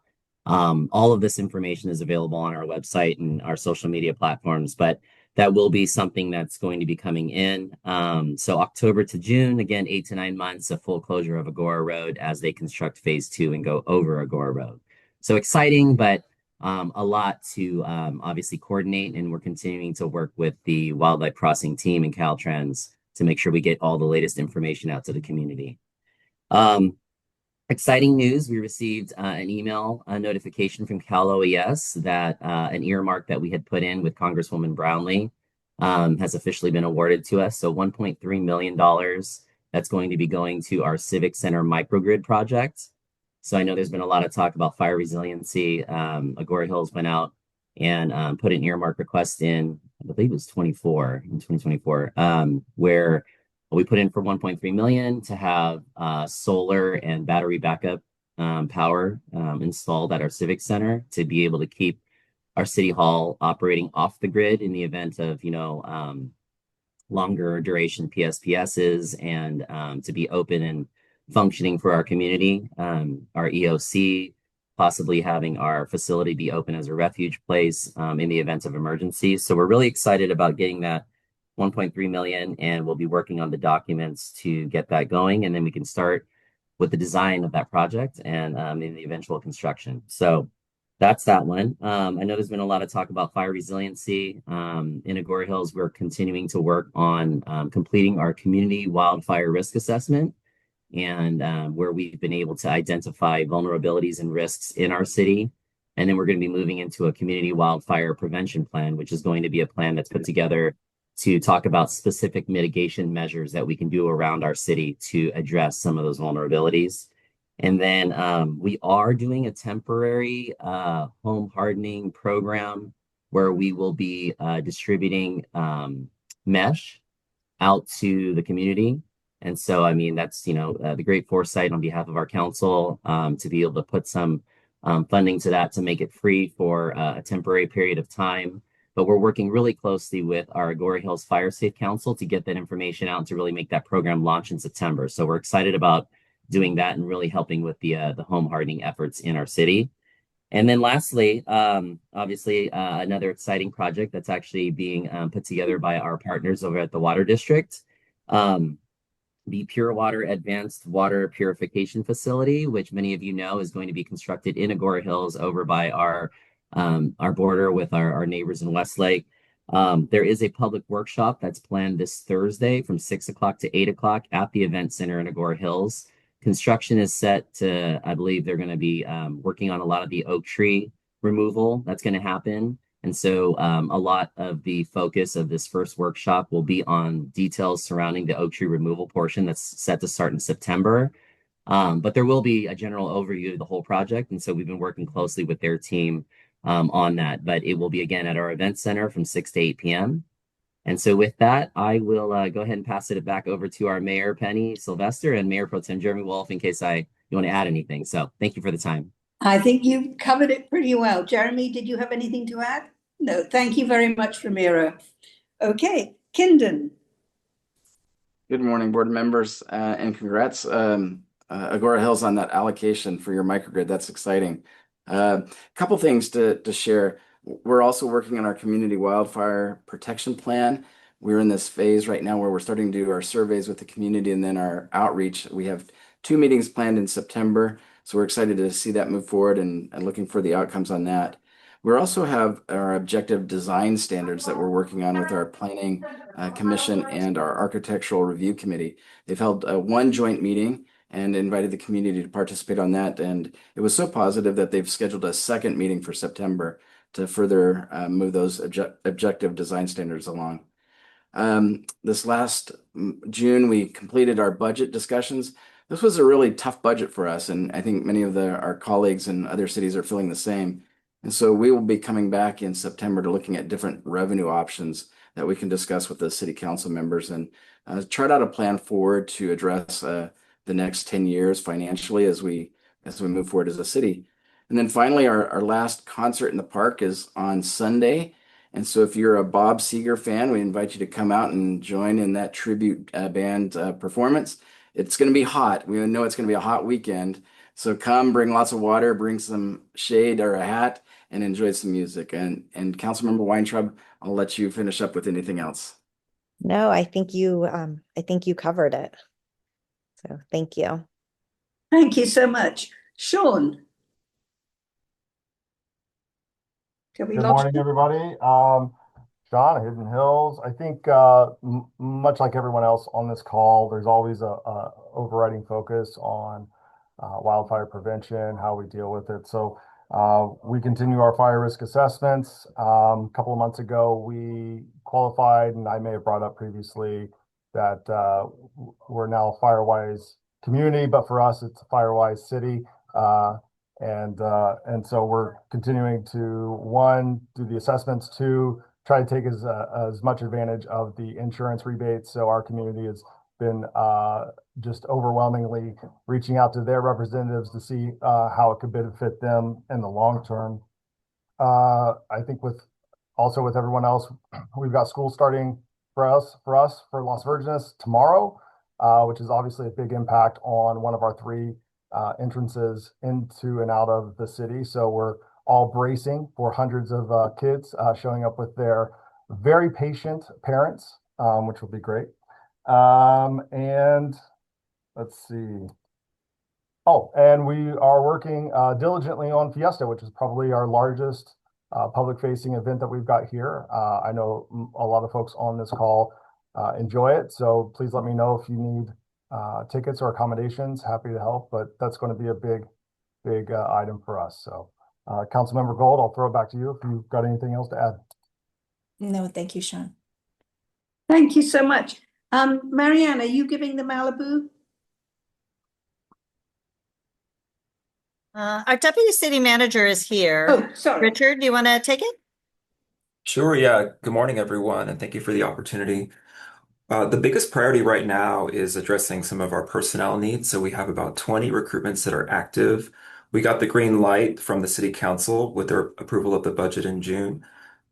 All of this information is available on our website and our social media platforms, but that will be something that's going to be coming in. So October to June, again, 8 to 9 months, a full closure of Agoura Road as they construct phase 2 and go over Agoura Road. So exciting, but a lot to obviously coordinate, and we're continuing to work with the wildlife crossing team and Caltrans to make sure we get all the latest information out to the community. Exciting news, we received an email notification from Cal OES that an earmark that we had put in with Congresswoman Brownlee has officially been awarded to us. So $1.3 million that's going to be going to our Civic Center microgrid project. So I know there's been a lot of talk about fire resiliency. Agoura Hills went out and put an earmark request in, I believe it was 2024, where we put in for 1.3 million to have solar and battery backup power installed at our Civic Center to be able to keep our city hall operating off the grid in the event of, longer duration PSPSs and to be open and functioning for our community, our EOC, possibly having our facility be open as a refuge place in the event of emergencies. So we're really excited about getting that 1.3 million, and we'll be working on the documents to get that going, and then we can start with the design of that project and in the eventual construction. So that's that one. I know there's been a lot of talk about fire resiliency. In Agoura Hills, we're continuing to work on completing our community wildfire risk assessment, and where we've been able to identify vulnerabilities and risks in our city. And then we're going to be moving into a community wildfire prevention plan, which is going to be a plan that's put together to talk about specific mitigation measures that we can do around our city to address some of those vulnerabilities. And then we are doing a temporary home hardening program where we will be distributing mesh out to the community. And so, I mean, that's, the great foresight on behalf of our council to be able to put some funding to that to make it free for a temporary period of time. But we're working really closely with our Agoura Hills Fire Safe Council to get that information out and to really make that program launch in September. So we're excited about doing that and really helping with the home hardening efforts in our city. And then lastly, obviously, another exciting project that's actually being put together by our partners over at the Water District. The Pure Water Advanced Water Purification Facility, which many of you know is going to be constructed in Agoura Hills over by our border with our neighbors in Westlake. There is a public workshop that's planned this Thursday from 6 o'clock to 8 o'clock at the event center in Agoura Hills. Construction is set to, I believe they're going to be working on a lot of the oak tree removal that's going to happen. And so a lot of the focus of this first workshop will be on details surrounding the oak tree removal portion that's set to start in September. But there will be a general overview of the whole project. And so we've been working closely with their team on that. But it will be, again, at our event center from 6 to 8 p.m. And so with that, I will go ahead and pass it back over to our Mayor, Penny Sylvester, and Mayor Pro Tem Jeremy Wolf in case you want to add anything. So thank you for the time. I think you covered it pretty well. Jeremy, did you have anything to add? No, thank you very much, Ramiro. Okay, Kindon. Good morning, board members, and congrats, Agoura Hills, on that allocation for your microgrid. That's exciting. A couple things to share. We're also working on our community wildfire protection plan. We're in this phase right now where we're starting to do our surveys with the community and then our outreach. We have 2 meetings planned in September, so we're excited to see that move forward and looking for the outcomes on that. We also have our objective design standards that we're working on with our planning commission and our architectural review committee. They've held one joint meeting and invited the community to participate on that. And it was so positive that they've scheduled a second meeting for September to further move those objective design standards along. This last June, we completed our budget discussions. This was a really tough budget for us, and I think many of our colleagues in other cities are feeling the same. And so we will be coming back in September to looking at different revenue options that we can discuss with the city council members and chart out a plan forward to address the next 10 years financially as we move forward as a city. And then finally, our last concert in the park is on Sunday. And so if you're a Bob Seger fan, we invite you to come out and join in that tribute band performance. It's going to be hot. We know it's going to be a hot weekend. So come, bring lots of water, bring some shade or a hat, and enjoy some music. And Councilmember Weintraub, I'll let you finish up with anything else. No, I think you covered it. So thank you. Thank you so much. Sean. Good morning, everybody. Sean, Hidden Hills. I think much like everyone else on this call, there's always a overriding focus on wildfire prevention, how we deal with it. So we continue our fire risk assessments. A couple of months ago, we qualified, and I may have brought up previously that we're now a FireWise community, but for us, it's a FireWise city. And so we're continuing to, one, do the assessments, two, try to take as much advantage of the insurance rebates. So our community has been just overwhelmingly reaching out to their representatives to see how it could benefit them in the long term. I think with everyone else, we've got school starting for Las Virgenes tomorrow, which is obviously a big impact on one of our three entrances into and out of the city. So we're all bracing for hundreds of kids showing up with their very patient parents, which will be great. And let's see. Oh, and we are working diligently on Fiesta, which is probably our largest public-facing event that we've got here. I know a lot of folks on this call enjoy it, so please let me know if you need tickets or accommodations. Happy to help, but that's going to be a big item for us. So, Councilmember Gold, I'll throw it back to you if you've got anything else to add. No, thank you, Sean. Thank you so much. Marianne, are you giving the Malibu? Our deputy city manager is here. Oh, sorry. Richard, do you want to take it? Sure, yeah. Good morning, everyone, and thank you for the opportunity. The biggest priority right now is addressing some of our personnel needs. So we have about 20 recruitments that are active. We got the green light from the city council with their approval of the budget in June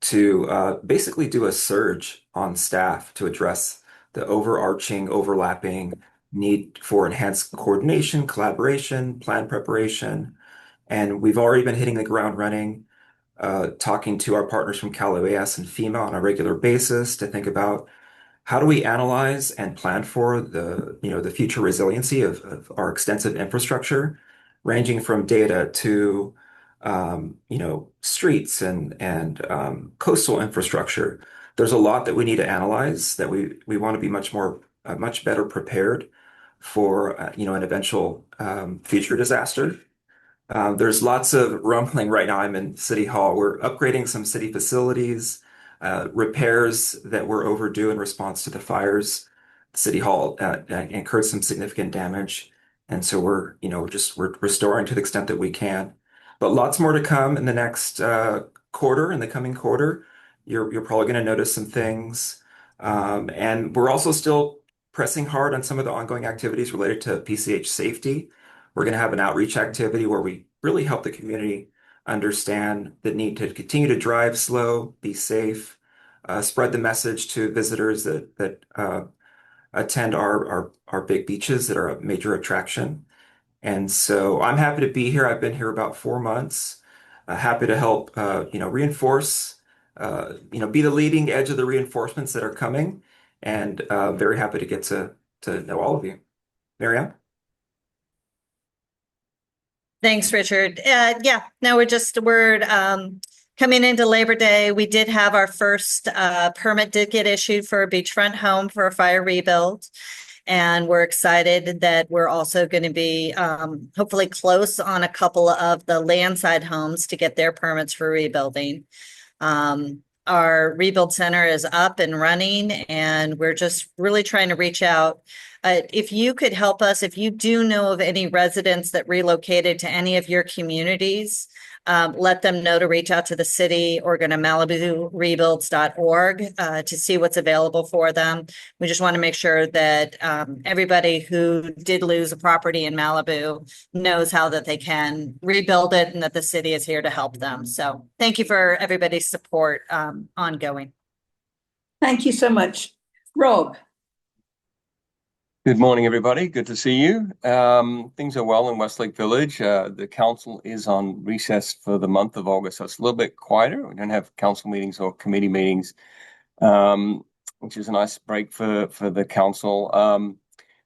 to basically do a surge on staff to address the overarching, overlapping need for enhanced coordination, collaboration, plan preparation. And we've already been hitting the ground running, talking to our partners from Calabasas and FEMA on a regular basis to think about how do we analyze and plan for the future resiliency of our extensive infrastructure, ranging from data to streets and coastal infrastructure. There's a lot that we need to analyze that we want to be much better prepared for an eventual future disaster. There's lots of rumbling right now. I'm in City Hall. We're upgrading some city facilities, repairs that were overdue in response to the fires. City Hall incurred some significant damage, and so we're restoring to the extent that we can. But lots more to come in the next quarter, in the coming quarter. You're probably going to notice some things, and we're also still pressing hard on some of the ongoing activities related to PCH safety. We're going to have an outreach activity where we really help the community understand the need to continue to drive slow, be safe, spread the message to visitors that attend our big beaches that are a major attraction. And so I'm happy to be here. I've been here about 4 months. Happy to help, reinforce, be the leading edge of the reinforcements that are coming, and very happy to get to know all of you. Marianne? Thanks, Richard. No, we're coming into Labor Day. We did have our first permit did get issued for a beachfront home for a fire rebuild. And we're excited that we're also going to be hopefully close on a couple of the landside homes to get their permits for rebuilding. Our rebuild center is up and running, and we're just really trying to reach out. If you could help us, if you do know of any residents that relocated to any of your communities, let them know to reach out to the city or go to MalibuRebuilds.org to see what's available for them. We just want to make sure that everybody who did lose a property in Malibu knows how that they can rebuild it and that the city is here to help them. So thank you for everybody's support ongoing. Thank you so much. Rob. Good morning, everybody. Good to see you. Things are well in Westlake Village. The council is on recess for the month of August, so it's a little bit quieter. We don't have council meetings or committee meetings, which is a nice break for the council.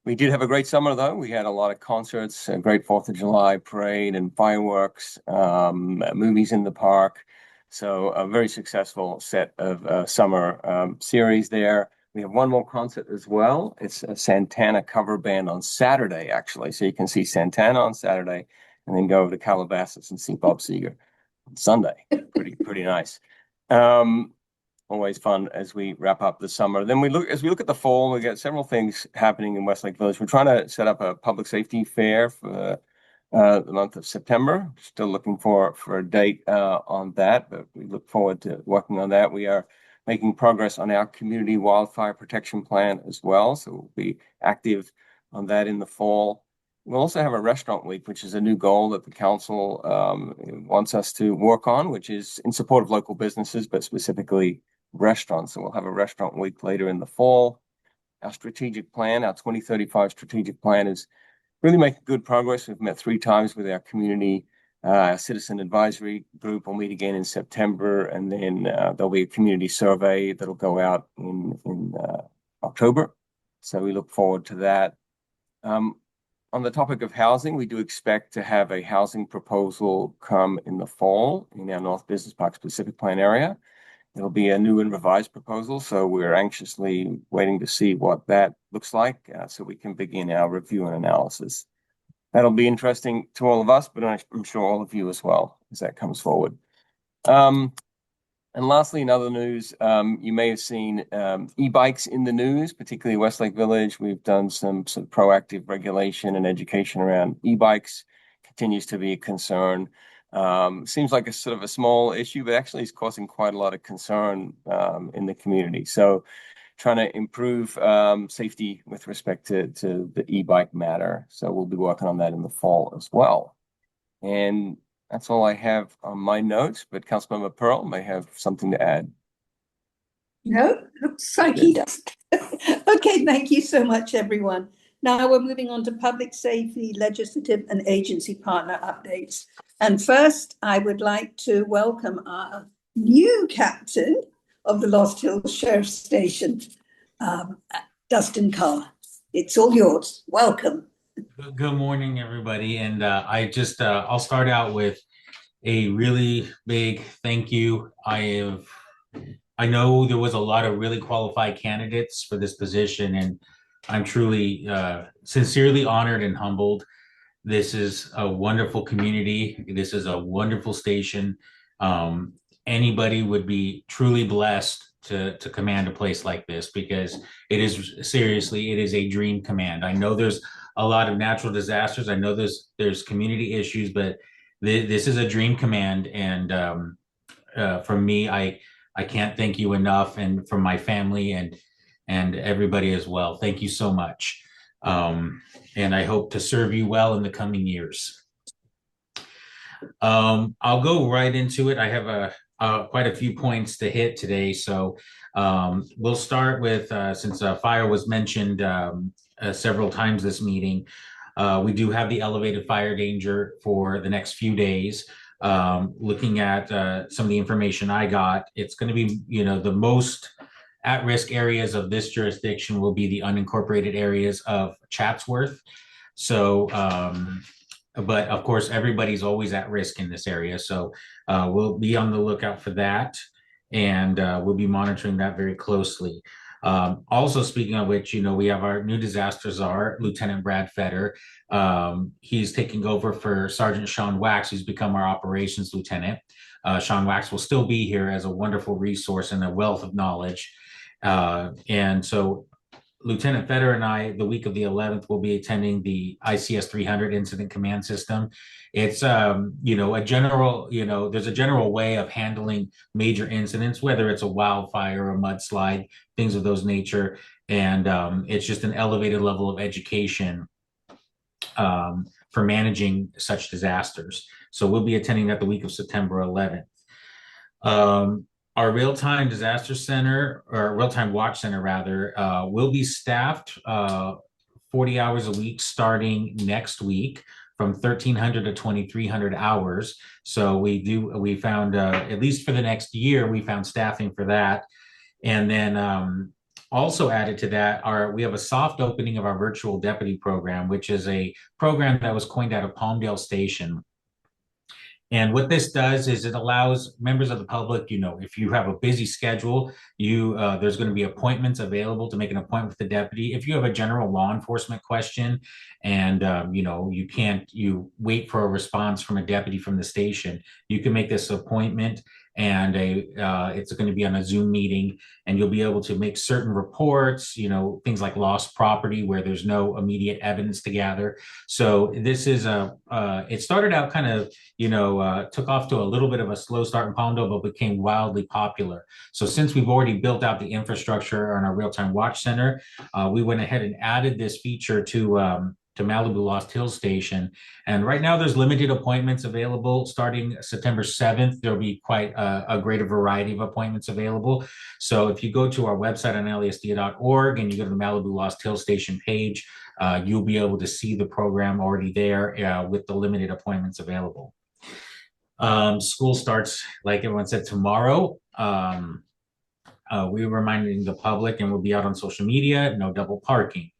We did have a great summer, though. We had a lot of concerts, a great 4th of July parade and fireworks, movies in the park. So a very successful set of summer series there. We have one more concert as well. It's a Santana cover band on Saturday, actually. So you can see Santana on Saturday and then go over to Calabasas and see Bob Seger on Sunday. Pretty nice. Always fun as we wrap up the summer. Then as we look at the fall, we got several things happening in Westlake Village. We're trying to set up a public safety fair for the month of September. Still looking for a date on that, but we look forward to working on that. We are making progress on our community wildfire protection plan as well, so we'll be active on that in the fall. We'll also have a restaurant week, which is a new goal that the council wants us to work on, which is in support of local businesses, but specifically restaurants. So we'll have a restaurant week later in the fall. Our strategic plan, our 2035 strategic plan, is really making good progress. We've met 3 times with our community citizen advisory group. We'll meet again in September, and then there'll be a community survey that'll go out in October. So we look forward to that. On the topic of housing, we do expect to have a housing proposal come in the fall in our North Business Park Specific Plan area. It'll be a new and revised proposal, so we're anxiously waiting to see what that looks like so we can begin our review and analysis. That'll be interesting to all of us, but I'm sure all of you as well as that comes forward. And lastly, in other news, you may have seen e-bikes in the news, particularly Westlake Village. We've done some proactive regulation and education around e-bikes. Continues to be a concern. Seems like a sort of a small issue, but actually is causing quite a lot of concern in the community. So trying to improve safety with respect to the e-bike matter. So we'll be working on that in the fall as well. And that's all I have on my notes, but Councilmember Pearl may have something to add. No, looks like he doesn't. Okay, thank you so much, everyone. Now we're moving on to public safety, legislative and agency partner updates. And first, I would like to welcome our new captain of the Lost Hills Sheriff's Station, Dustin Carr. It's all yours. Welcome. Good morning, everybody. And I'll start out with a really big thank you. I know there was a lot of really qualified candidates for this position, and I'm truly sincerely honored and humbled. This is a wonderful community. This is a wonderful station. Anybody would be truly blessed to command a place like this, because it is a dream command. I know there's a lot of natural disasters. I know there's community issues, but this is a dream command. And from me, I can't thank you enough, and from my family and everybody as well. Thank you so much. And I hope to serve you well in the coming years. I'll go right into it. I have quite a few points to hit today. So we'll start with, since fire was mentioned several times this meeting, we do have the elevated fire danger for the next few days. Looking at some of the information I got, it's going to be, the most at-risk areas of this jurisdiction will be the unincorporated areas of Chatsworth. So, but of course, everybody's always at risk in this area. So we'll be on the lookout for that, and we'll be monitoring that very closely. Also, speaking of which, we have our new disaster czar, Lieutenant Brad Fetter. He's taking over for Sergeant Sean Wax, who's become our operations lieutenant. Sean Wax will still be here as a wonderful resource and a wealth of knowledge. And so Lieutenant Fetter and I, the week of the 11th, will be attending the ICS 300 Incident Command System. It's, a general, there's a general way of handling major incidents, whether it's a wildfire or a mudslide, things of those nature. And it's just an elevated level of education for managing such disasters. So we'll be attending that the week of September 11th. Our real-time disaster center, or real-time watch center rather, will be staffed 40 hours a week starting next week from 1,300 to 2,300 hours. So we found, at least for the next year, we found staffing for that. And then also added to that, we have a soft opening of our virtual deputy program, which is a program that was coined out of Palmdale Station. And what this does is it allows members of the public, if you have a busy schedule, there's going to be appointments available to make an appointment with the deputy. If you have a general law enforcement question and, you wait for a response from a deputy from the station, you can make this appointment, and it's going to be on a Zoom meeting, and you'll be able to make certain reports, things like lost property where there's no immediate evidence to gather. So this is it started out kind of, took off to a little bit of a slow start in Palmdale, but became wildly popular. So since we've already built out the infrastructure on our real-time watch center, we went ahead and added this feature to Malibu Lost Hills Station. And right now there's limited appointments available. Starting September 7th, there'll be quite a greater variety of appointments available. So if you go to our website on lasda.org and you go to the Malibu Lost Hills Station page, you'll be able to see the program already there with the limited appointments available. School starts, like everyone said, tomorrow. We're reminding the public, and we'll be out on social media, no double parking.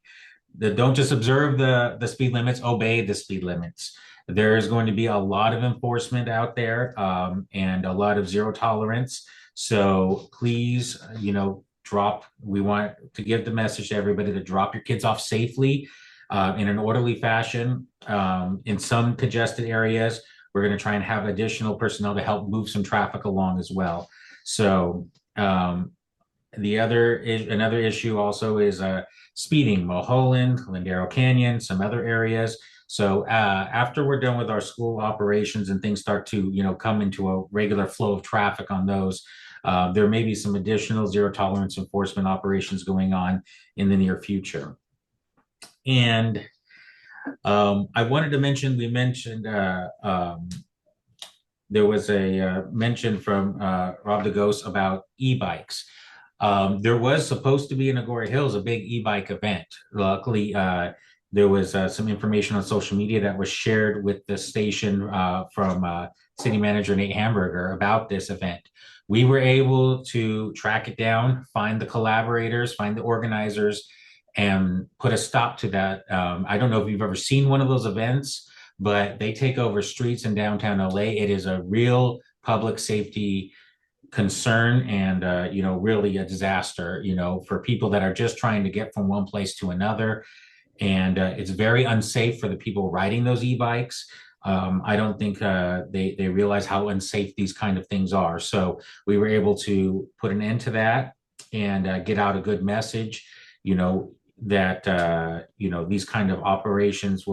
Don't just observe the speed limits, obey the speed limits. There's going to be a lot of enforcement out there, and a lot of zero tolerance. So please, we want to give the message to everybody to drop your kids off safely in an orderly fashion. In some congested areas, we're going to try and have additional personnel to help move some traffic along as well. So another issue also is speeding, Mulholland, Lindero Canyon, some other areas. So after we're done with our school operations and things start to come into a regular flow of traffic on those, there may be some additional zero tolerance enforcement operations going on in the near future. And I wanted to mention, we mentioned there was a mention from Rob DeGose about e-bikes. There was supposed to be in Agoura Hills a big e-bike event. Luckily, there was some information on social media that was shared with the station from City Manager Nate Hamburger about this event. We were able to track it down, find the collaborators, find the organizers, and put a stop to that. I don't know if you've ever seen one of those events, but they take over streets in downtown LA. It is a real public safety concern and, really a disaster, for people that are just trying to get from one place to another. And it's very unsafe for the people riding those e-bikes. I don't think they realize how unsafe these kind of things are. So we were able to put an end to that and get out a good message, that, these kind of operations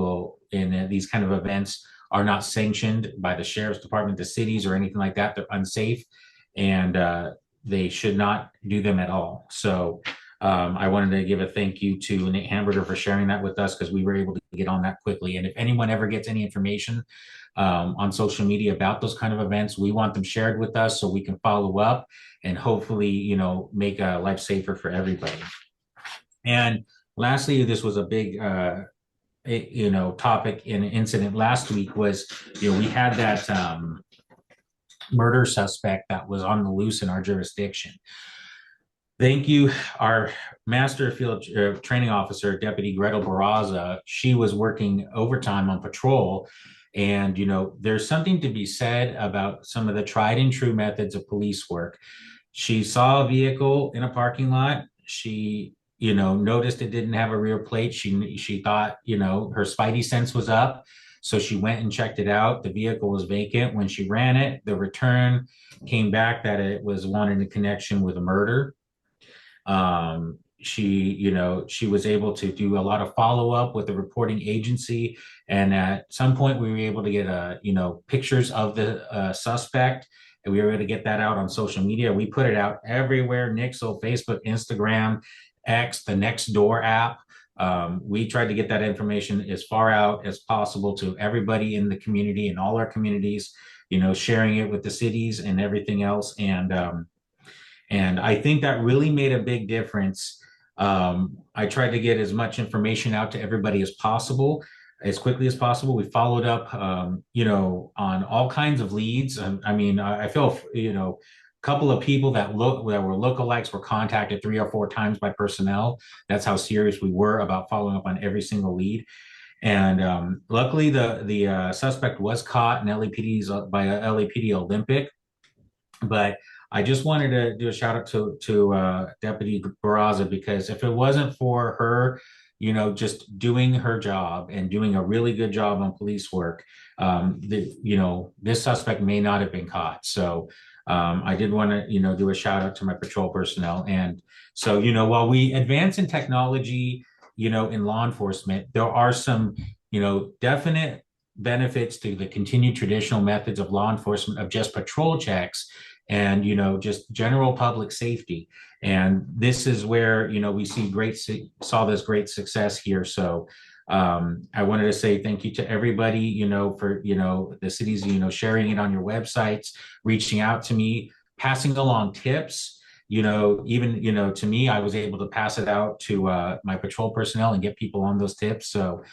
and these kind of events are not sanctioned by the sheriff's department, the cities, or anything like that. They're unsafe, and they should not do them at all. So I wanted to give a thank you to Nate Hamburger for sharing that with us, because we were able to get on that quickly. And if anyone ever gets any information on social media about those kind of events, we want them shared with us so we can follow up and hopefully, make life safer for everybody. And lastly, this was a big, topic in an incident last week was, we had that murder suspect that was on the loose in our jurisdiction. Thank you, our Master Field Training Officer, Deputy Gretel Barraza. She was working overtime on patrol. And, there's something to be said about some of the tried and true methods of police work. She saw a vehicle in a parking lot. She noticed it didn't have a rear plate. She thought, her spidey sense was up. So she went and checked it out. The vehicle was vacant. When she ran it, the return came back that it was wanted in connection with a murder. She was able to do a lot of follow-up with the reporting agency. And at some point we were able to get pictures of the suspect. And we were able to get that out on social media. We put it out everywhere: Nixle, Facebook, Instagram, X, the Nextdoor app. We tried to get that information as far out as possible to everybody in the community and all our communities, sharing it with the cities and everything else. And I think that really made a big difference. I tried to get as much information out to everybody as possible, as quickly as possible. We followed up, on all kinds of leads. I feel, a couple of people that were lookalikes were contacted 3 or 4 times by personnel. That's how serious we were about following up on every single lead. And luckily, the suspect was caught in by a LAPD Olympic. But I just wanted to do a shout out to Deputy Barraza, because if it wasn't for her, just doing her job and doing a really good job on police work, this suspect may not have been caught. So I did want to, do a shout out to my patrol personnel. And so, while we advance in technology, in law enforcement, there are some, definite benefits to the continued traditional methods of law enforcement of just patrol checks and just general public safety. And this is where we saw this great success here. So I wanted to say thank you to everybody for the cities sharing it on your websites, reaching out to me, passing along tips. Even to me, I was able to pass it out to my patrol personnel and get people on those tips. So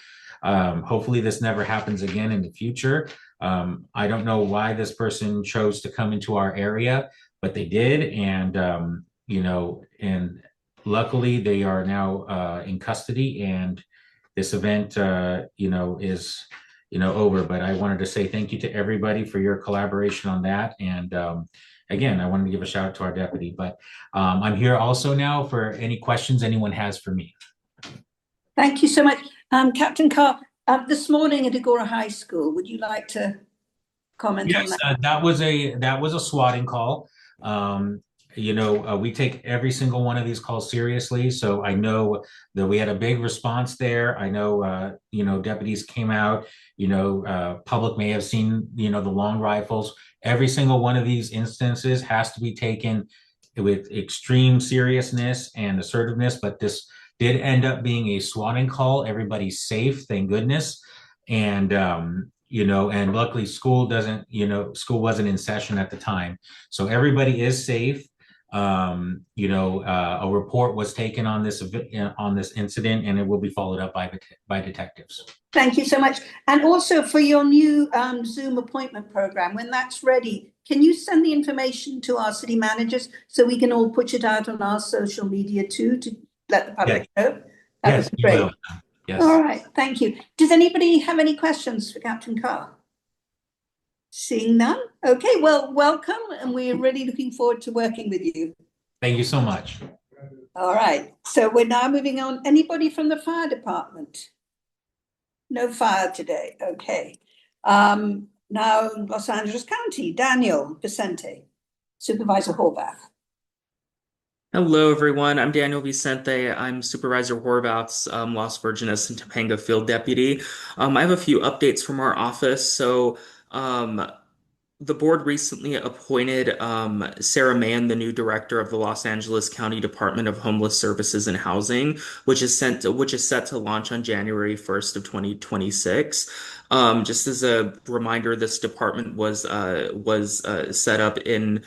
hopefully this never happens again in the future. I don't know why this person chose to come into our area, but they did. And, and luckily they are now in custody, and this event, is, over. But I wanted to say thank you to everybody for your collaboration on that. And again, I wanted to give a shout out to our deputy, but I'm here also now for any questions anyone has for me. Thank you so much. Captain Carr, this morning at Agoura High School, would you like to comment on Yes, that? that was a swatting call. We take every single one of these calls seriously. So I know that we had a big response there. I know, deputies came out, public may have seen, the long rifles. Every single one of these instances has to be taken with extreme seriousness and assertiveness, but this did end up being a swatting call. Everybody's safe, thank goodness. And, and luckily school wasn't in session at the time. So everybody is safe. A report was taken on this incident, and it will be followed up by detectives. Thank you so much. And also for your new Zoom appointment program, when that's ready, can you send the information to our city managers so we can all push it out on our social media too, to let the public know? That Yes, would be great. will. Yes. All right, thank you. Does anybody have any questions for Captain Carr? Seeing none? Okay, well, welcome, and we're really looking forward to working with you. Thank you so much. All right, so we're now moving on. Anybody from the fire department? No fire today, okay. Now, Los Angeles County, Daniel Vicente, Supervisor Horvath. Hello, everyone. I'm Daniel Vicente. I'm Supervisor Horvath's Las Virgenes and Topanga Field Deputy. I have a few updates from our office. So the board recently appointed Sarah Mann, the new director of the Los Angeles County Department of Homeless Services and Housing, which is set to launch on January 1st of 2026. Just as a reminder, this department was set up in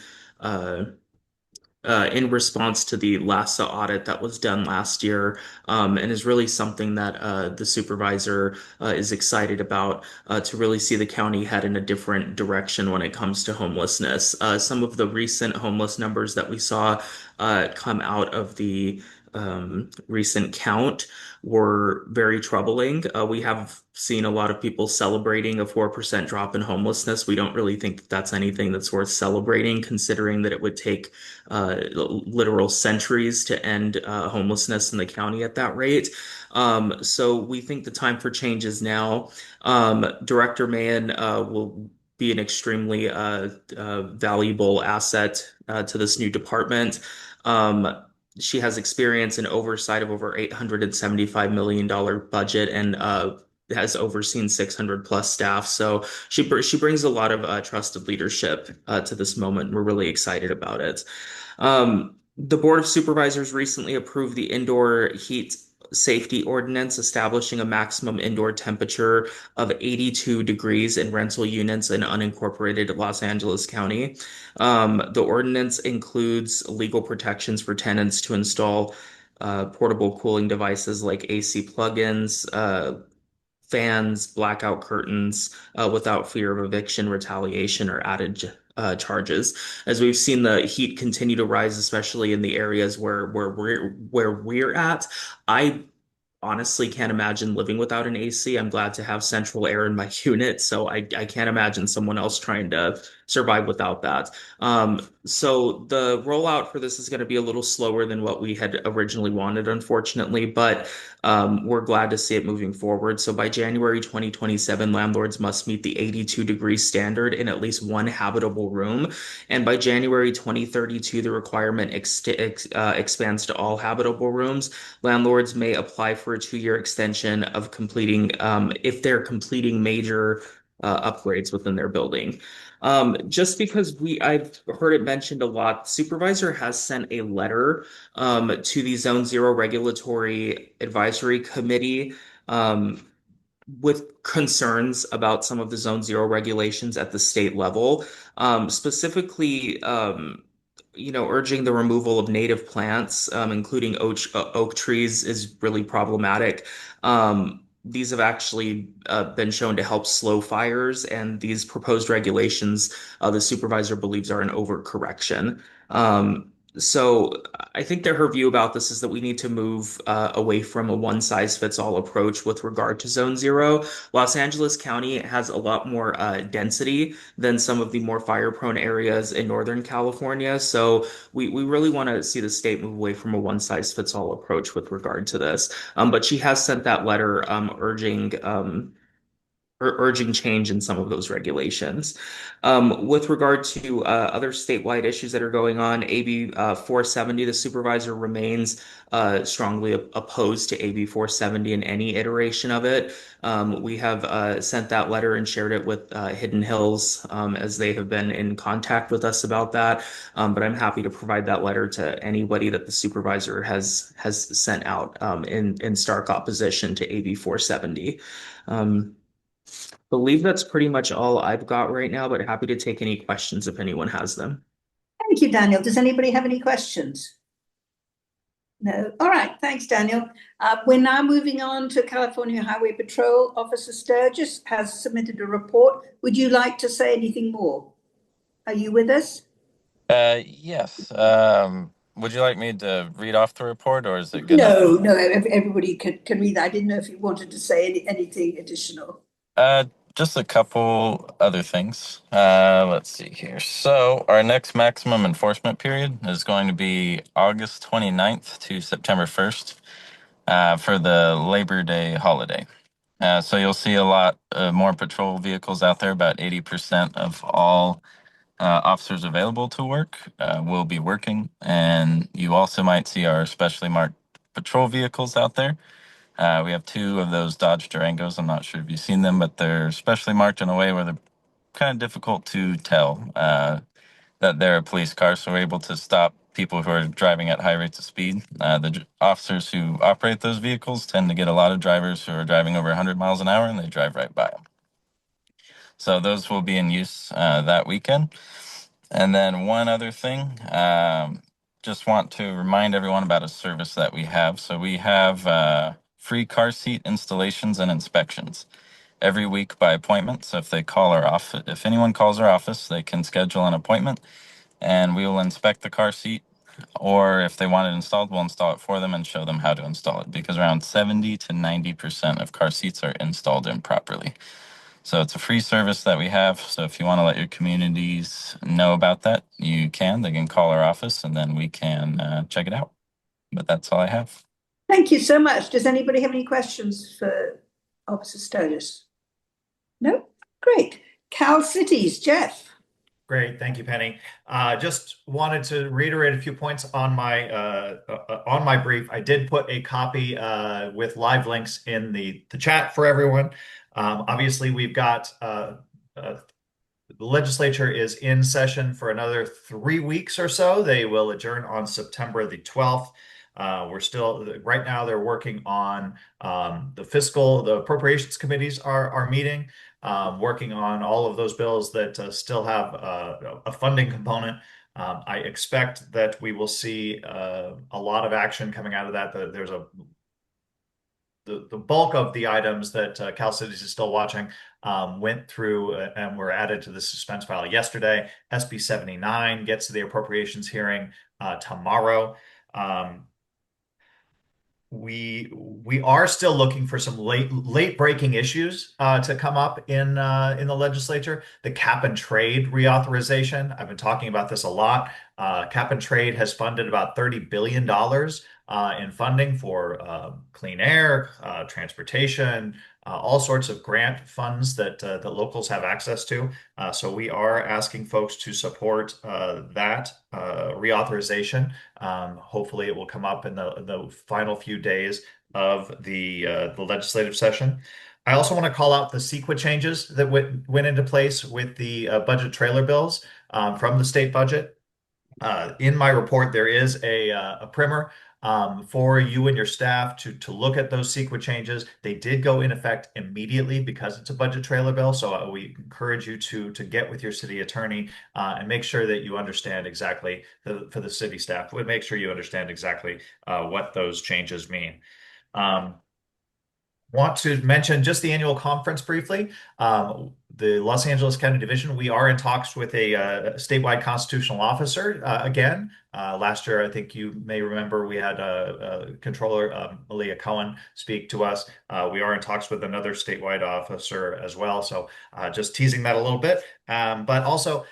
response to the LASA audit that was done last year, and is really something that the supervisor is excited about to really see the county head in a different direction when it comes to homelessness. Some of the recent homeless numbers that we saw come out of the recent count were very troubling. We have seen a lot of people celebrating a 4% drop in homelessness. We don't really think that that's anything that's worth celebrating, considering that it would take literal centuries to end homelessness in the county at that rate. So we think the time for change is now. Director Mann will be an extremely valuable asset to this new department. She has experience in oversight of over $875 million budget and has overseen 600 plus staff. So she brings a lot of trusted leadership to this moment. We're really excited about it. The Board of Supervisors recently approved the indoor heat safety ordinance establishing a maximum indoor temperature of 82 degrees in rental units in unincorporated Los Angeles County. The ordinance includes legal protections for tenants to install portable cooling devices like AC plugins, fans, blackout curtains, without fear of eviction, retaliation, or added charges. As we've seen the heat continue to rise, especially in the areas where we're at, I honestly can't imagine living without an AC. I'm glad to have central air in my unit, so I can't imagine someone else trying to survive without that. So the rollout for this is going to be a little slower than what we had originally wanted, unfortunately, but we're glad to see it moving forward. So by January 2027, landlords must meet the 82-degree standard in at least one habitable room. And by January 2032, the requirement expands to all habitable rooms. Landlords may apply for a 2-year extension of completing, if they're completing major upgrades within their building. Just because I've heard it mentioned a lot, supervisor has sent a letter to the Zone Zero Regulatory Advisory Committee with concerns about some of the Zone Zero regulations at the state level, specifically, urging the removal of native plants, including oak trees, is really problematic. These have actually been shown to help slow fires, and these proposed regulations, the supervisor believes are an overcorrection. So I think that her view about this is that we need to move away from a one-size-fits-all approach with regard to Zone Zero. Los Angeles County has a lot more density than some of the more fire-prone areas in Northern California. So we really want to see the state move away from a one-size-fits-all approach with regard to this. But she has sent that letter urging change in some of those regulations. With regard to other statewide issues that are going on, AB 470, the supervisor remains strongly opposed to AB 470 in any iteration of it. We have sent that letter and shared it with Hidden Hills, as they have been in contact with us about that. But I'm happy to provide that letter to anybody that the supervisor has sent out in stark opposition to AB 470. Believe that's pretty much all I've got right now, but happy to take any questions if anyone has them. Thank you, Daniel. Does anybody have any questions? No. All right. Thanks, Daniel. We're now moving on to California Highway Patrol. Officer Sturgis has submitted a report. Would you like to say anything more? Are you with us? Yes. Would you like me to read off the report, or is it good enough? No, everybody can read that. I didn't know if you wanted to say anything additional. Just a couple other things. Let's see here. So our next maximum enforcement period is going to be August 29th to September 1st for the Labor Day holiday. So you'll see a lot more patrol vehicles out there. About 80% of all officers available to work will be working. And you also might see our specially marked patrol vehicles out there. We have 2 of those Dodge Durangos. I'm not sure if you've seen them, but they're specially marked in a way where they're kind of difficult to tell that they're a police car. So we're able to stop people who are driving at high rates of speed. The officers who operate those vehicles tend to get a lot of drivers who are driving over 100 miles an hour, and they drive right by them. So those will be in use that weekend. And then one other thing, just want to remind everyone about a service that we have. So we have free car seat installations and inspections every week by appointment. So if anyone calls our office, they can schedule an appointment and we will inspect the car seat. Or if they want it installed, we'll install it for them and show them how to install it, because around 70 to 90% of car seats are installed improperly. So it's a free service that we have. So if you want to let your communities know about that, you can. They can call our office and then we can check it out. But that's all I have. Thank you so much. Does anybody have any questions for Officer Sturgis? No? Great. Cal Cities, Jeff. Great, thank you, Penny. Just wanted to reiterate a few points on my brief. I did put a copy with live links in the chat for everyone. Obviously, we've got the legislature is in session for another 3 weeks or so. They will adjourn on September the 12th. We're still, right now, they're working on the appropriations committees are meeting, working on all of those bills that still have a funding component. I expect that we will see a lot of action coming out of that. There's the bulk of the items that Cal Cities is still watching went through and were added to the suspense file yesterday. SB 79 gets to the appropriations hearing tomorrow. we are still looking for some late breaking issues to come up in the legislature. The cap and trade reauthorization. I've been talking about this a lot. Cap and trade has funded about $30 billion in funding for clean air, transportation, all sorts of grant funds that locals have access to. So we are asking folks to support that reauthorization. Hopefully, it will come up in the final few days of the legislative session. I also want to call out the CEQA changes that went into place with the budget trailer bills from the state budget. In my report, there is a primer for you and your staff to look at those CEQA changes. They did go in effect immediately because it's a budget trailer bill. So we encourage you to get with your city attorney and make sure that you understand exactly, for the city staff, would make sure you understand exactly what those changes mean. Want to mention just the annual conference briefly. The Los Angeles County Division, we are in talks with a statewide constitutional officer again. Last year, I think you may remember, we had Controller Malia Cohen speak to us. We are in talks with another statewide officer as well. So just teasing that a little bit. But also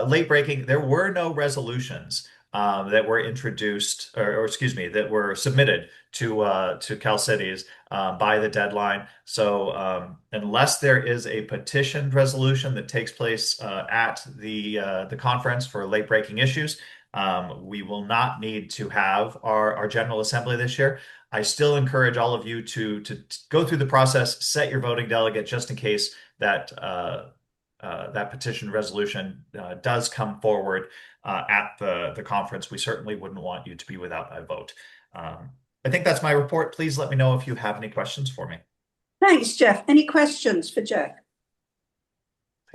late breaking, there were no resolutions that were introduced, or excuse me, that were submitted to Cal Cities by the deadline. So unless there is a petitioned resolution that takes place at the conference for late breaking issues, we will not need to have our General Assembly this year. I still encourage all of you to go through the process, set your voting delegate, just in case that that petition resolution does come forward at the conference. We certainly wouldn't want you to be without a vote. I think that's my report. Please let me know if you have any questions for me. Thanks, Jeff. Any questions for Jeff?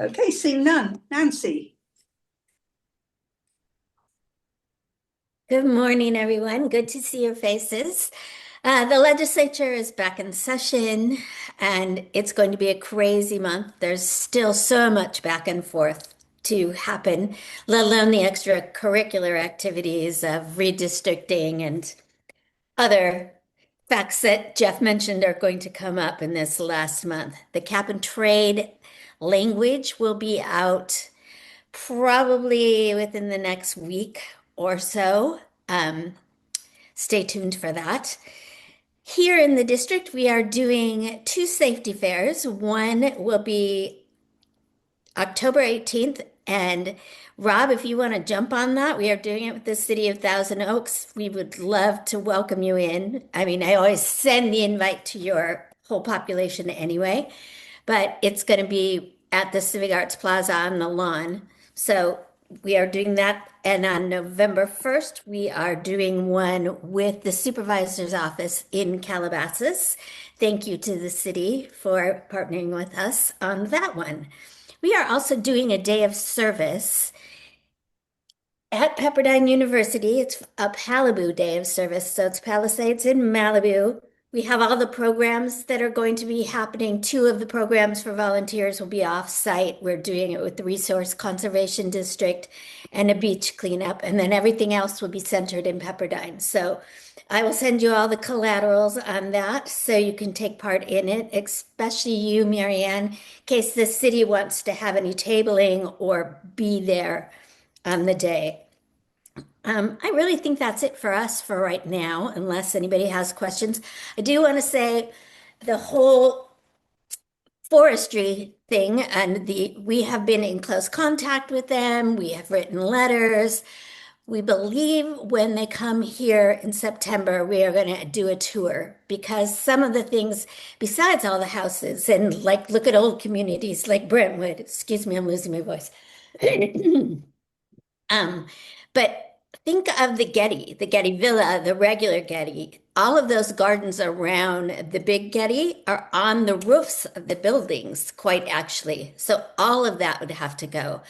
Okay, seeing none. Nancy. Good morning, everyone. Good to see your faces. The legislature is back in session, and it's going to be a crazy month. There's still so much back and forth to happen, let alone the extracurricular activities of redistricting and other facts that Jeff mentioned are going to come up in this last month. The cap and trade language will be out probably within the next week or so. Stay tuned for that. Here in the district, we are doing 2 safety fairs. One will be October 18th. And Rob, if you want to jump on that, we are doing it with the City of Thousand Oaks. We would love to welcome you in. I mean, I always send the invite to your whole population anyway, but it's going to be at the Civic Arts Plaza on the lawn. So we are doing that. And on November 1st, we are doing one with the supervisor's office in Calabasas. Thank you to the city for partnering with us on that one. We are also doing a day of service at Pepperdine University. It's a Malibu day of service. So it's Palisades in Malibu. We have all the programs that are going to be happening. 2 of the programs for volunteers will be off-site. We're doing it with the Resource Conservation District and a beach cleanup, and then everything else will be centered in Pepperdine. So I will send you all the collaterals on that so you can take part in it, especially you, Marianne, in case the city wants to have any tabling or be there on the day. I really think that's it for us for right now, unless anybody has questions. I do want to say the whole forestry thing, and we have been in close contact with them. We have written letters. We believe when they come here in September, we are going to do a tour, because some of the things, besides all the houses, and like look at old communities like Brentwood, excuse me, I'm losing my voice. But think of the Getty Villa, the regular Getty. All of those gardens around the big Getty are on the roofs of the buildings, quite actually. So all of that would have to go.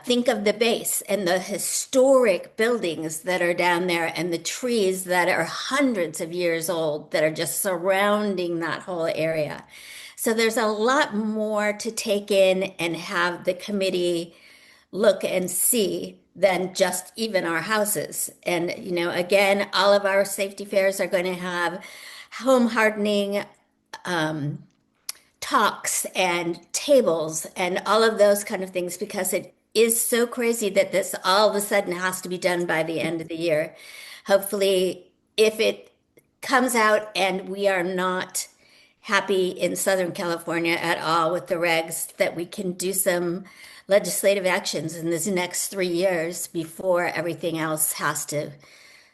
Think of the base and the historic buildings that are down there and the trees that are hundreds of years old that are just surrounding that whole area. So there's a lot more to take in and have the committee look and see than just even our houses. And, you know, again, all of our safety fairs are going to have home hardening talks and tables and all of those kind of things, because it is so crazy that this all of a sudden has to be done by the end of the year. Hopefully, if it comes out and we are not happy in Southern California at all with the regs, that we can do some legislative actions in this next 3 years before everything else has to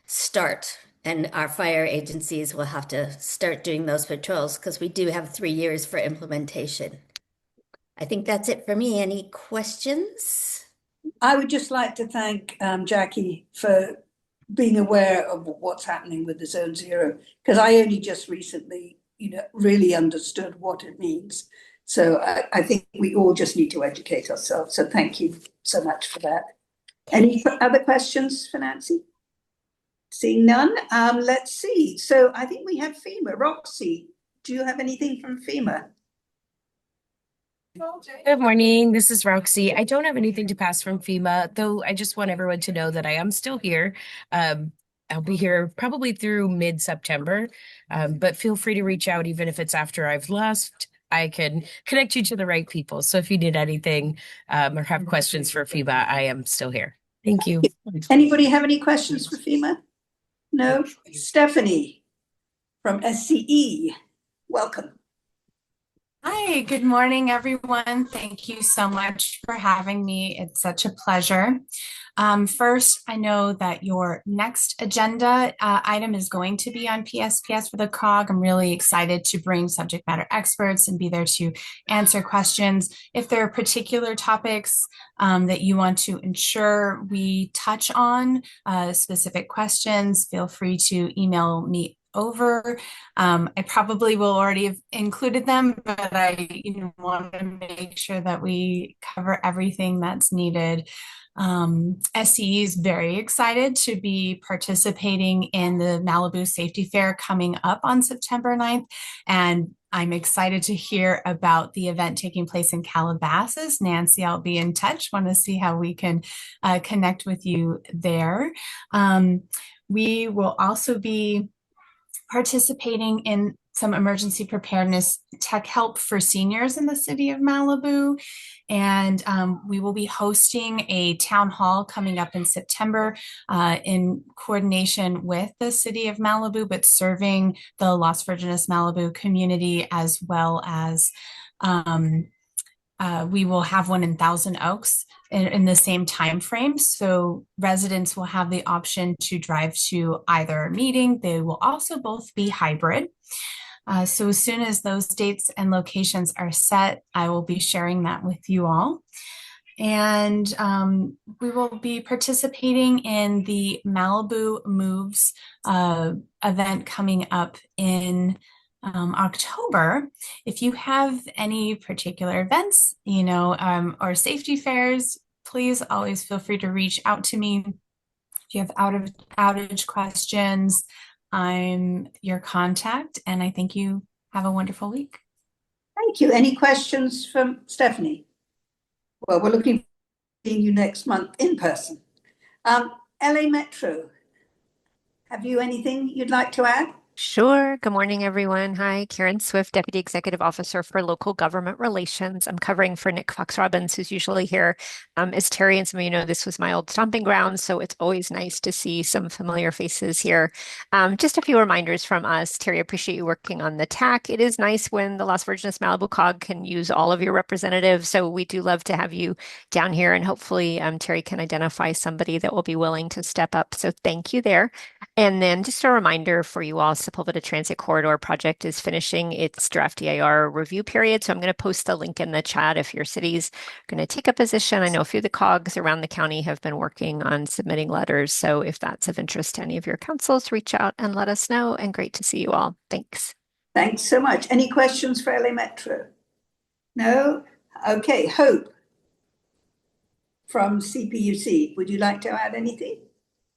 start. And our fire agencies will have to start doing those patrols, because we do have 3 years for implementation. I think that's it for me. Any questions? I would just like to thank Jackie for being aware of what's happening with the Zone Zero, because I only just recently, really understood what it means. So I think we all just need to educate ourselves. So thank you so much for that. Any other questions for Nancy? Seeing none, let's see. So I think we have FEMA. Roxy, do you have anything from FEMA? Good morning. This is Roxy. I don't have anything to pass from FEMA, though I just want everyone to know that I am still here. I'll be here probably through mid-September, but feel free to reach out even if it's after I've left. I can connect you to the right people. So if you need anything or have questions for FEMA, I am still here. Thank you. Anybody have any questions for FEMA? No? Stephanie from SCE, welcome. Hi, good morning, everyone. Thank you so much for having me. It's such a pleasure. First, I know that your next agenda item is going to be on PSPS for the COG. I'm really excited to bring subject matter experts and be there to answer questions. If there are particular topics that you want to ensure we touch on, specific questions, feel free to email me over. I probably will already have included them, but I want to make sure that we cover everything that's needed. SCE is very excited to be participating in the Malibu Safety Fair coming up on September 9th, and I'm excited to hear about the event taking place in Calabasas. Nancy, I'll be in touch. Want to see how we can connect with you there. We will also be participating in some emergency preparedness tech help for seniors in the city of Malibu. And we will be hosting a town hall coming up in September in coordination with the city of Malibu, but serving the Las Virgenes-Malibu community, as well as we will have one in Thousand Oaks in the same time frame. So residents will have the option to drive to either meeting. They will also both be hybrid. So as soon as those dates and locations are set, I will be sharing that with you all. And we will be participating in the Malibu Moves event coming up in October. If you have any particular events, or safety fairs, please always feel free to reach out to me. If you have outage questions, I'm your contact, and I think you have a wonderful week. Thank you. Any questions from Stephanie? Well, we're looking forward to seeing you next month in person. LA Metro, have you anything you'd like to add? Sure. Good morning, everyone. Hi, Karen Swift, Deputy Executive Officer for Local Government Relations. I'm covering for Nick Fox-Robbins, who's usually here. As Terry and some of you know, this was my old stomping ground, so it's always nice to see some familiar faces here. Just a few reminders from us. Terry, I appreciate you working on the TAC. It is nice when the Las Virgenes-Malibu COG can use all of your representatives, so we do love to have you down here, and hopefully Terry can identify somebody that will be willing to step up, so thank you there. And then just a reminder for you all, Sepulveda Transit Corridor project is finishing its draft EIR review period. So I'm going to post the link in the chat if your city's going to take a position. I know a few of the COGs around the county have been working on submitting letters. So if that's of interest to any of your councils, reach out and let us know. And great to see you all. Thanks. Thanks so much. Any questions for LA Metro? No? Okay, Hope from CPUC. Would you like to add anything?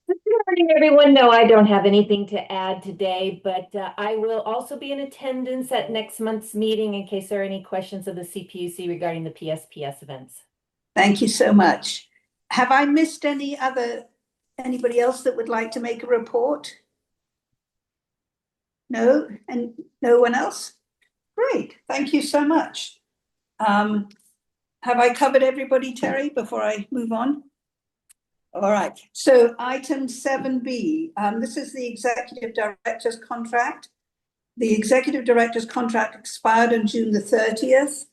Good morning, everyone. No, I don't have anything to add today, but I will also be in attendance at next month's meeting in case there are any questions of the CPUC regarding the PSPS events. Thank you so much. Have I missed anybody else that would like to make a report? No, and no one else? Great, thank you so much. Have I covered everybody, Terry, before I move on? All right, so item 7B, this is the Executive Director's contract. The Executive Director's contract expired on June the 30th.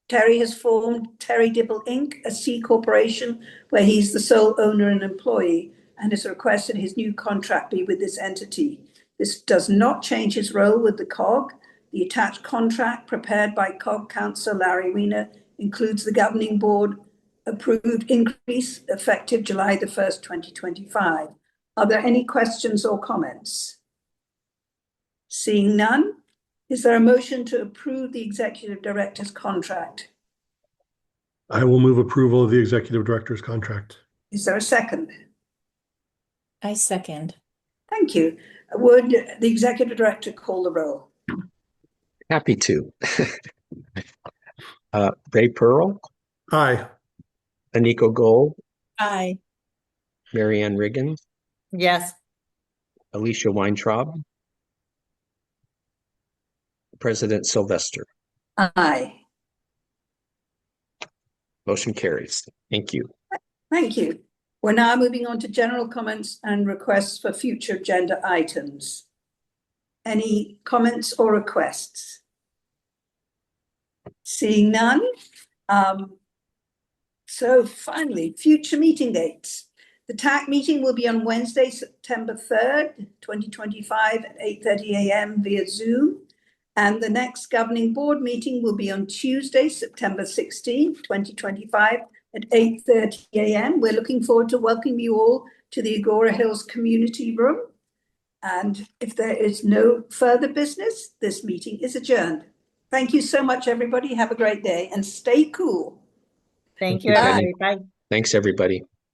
Terry has formed Terry Dibble Inc., a C corporation where he's the sole owner and employee, and has requested his new contract be with this entity. This does not change his role with the COG. The attached contract prepared by COG counsel Larry Weiner includes the governing board approved increase effective July the 1st, 2025. Are there any questions or comments? Seeing none, is there a motion to approve the Executive Director's contract? I will move approval of the Executive Director's contract. Is there a second? I second. Thank you. Would the Executive Director call the roll? Happy to. Ray Pearl. Aye. Aniko Gold. Aye. Marianne Riggin. Yes. Alicia Weintraub. President Sylvester. Aye. Motion carries. Thank you. Thank you. We're now moving on to general comments and requests for future agenda items. Any comments or requests? Seeing none. So finally, future meeting dates. The TAC meeting will be on Wednesday, September 3rd, 2025 at 8:30 a.m. via Zoom. And the next governing board meeting will be on Tuesday, September 16th, 2025 at 8:30 a.m. We're looking forward to welcoming you all to the Agoura Hills Community Room. And if there is no further business, this meeting is adjourned. Thank you so much, everybody. Have a great day and stay cool. Thank you, Bye. everybody. Bye. Thanks, everybody.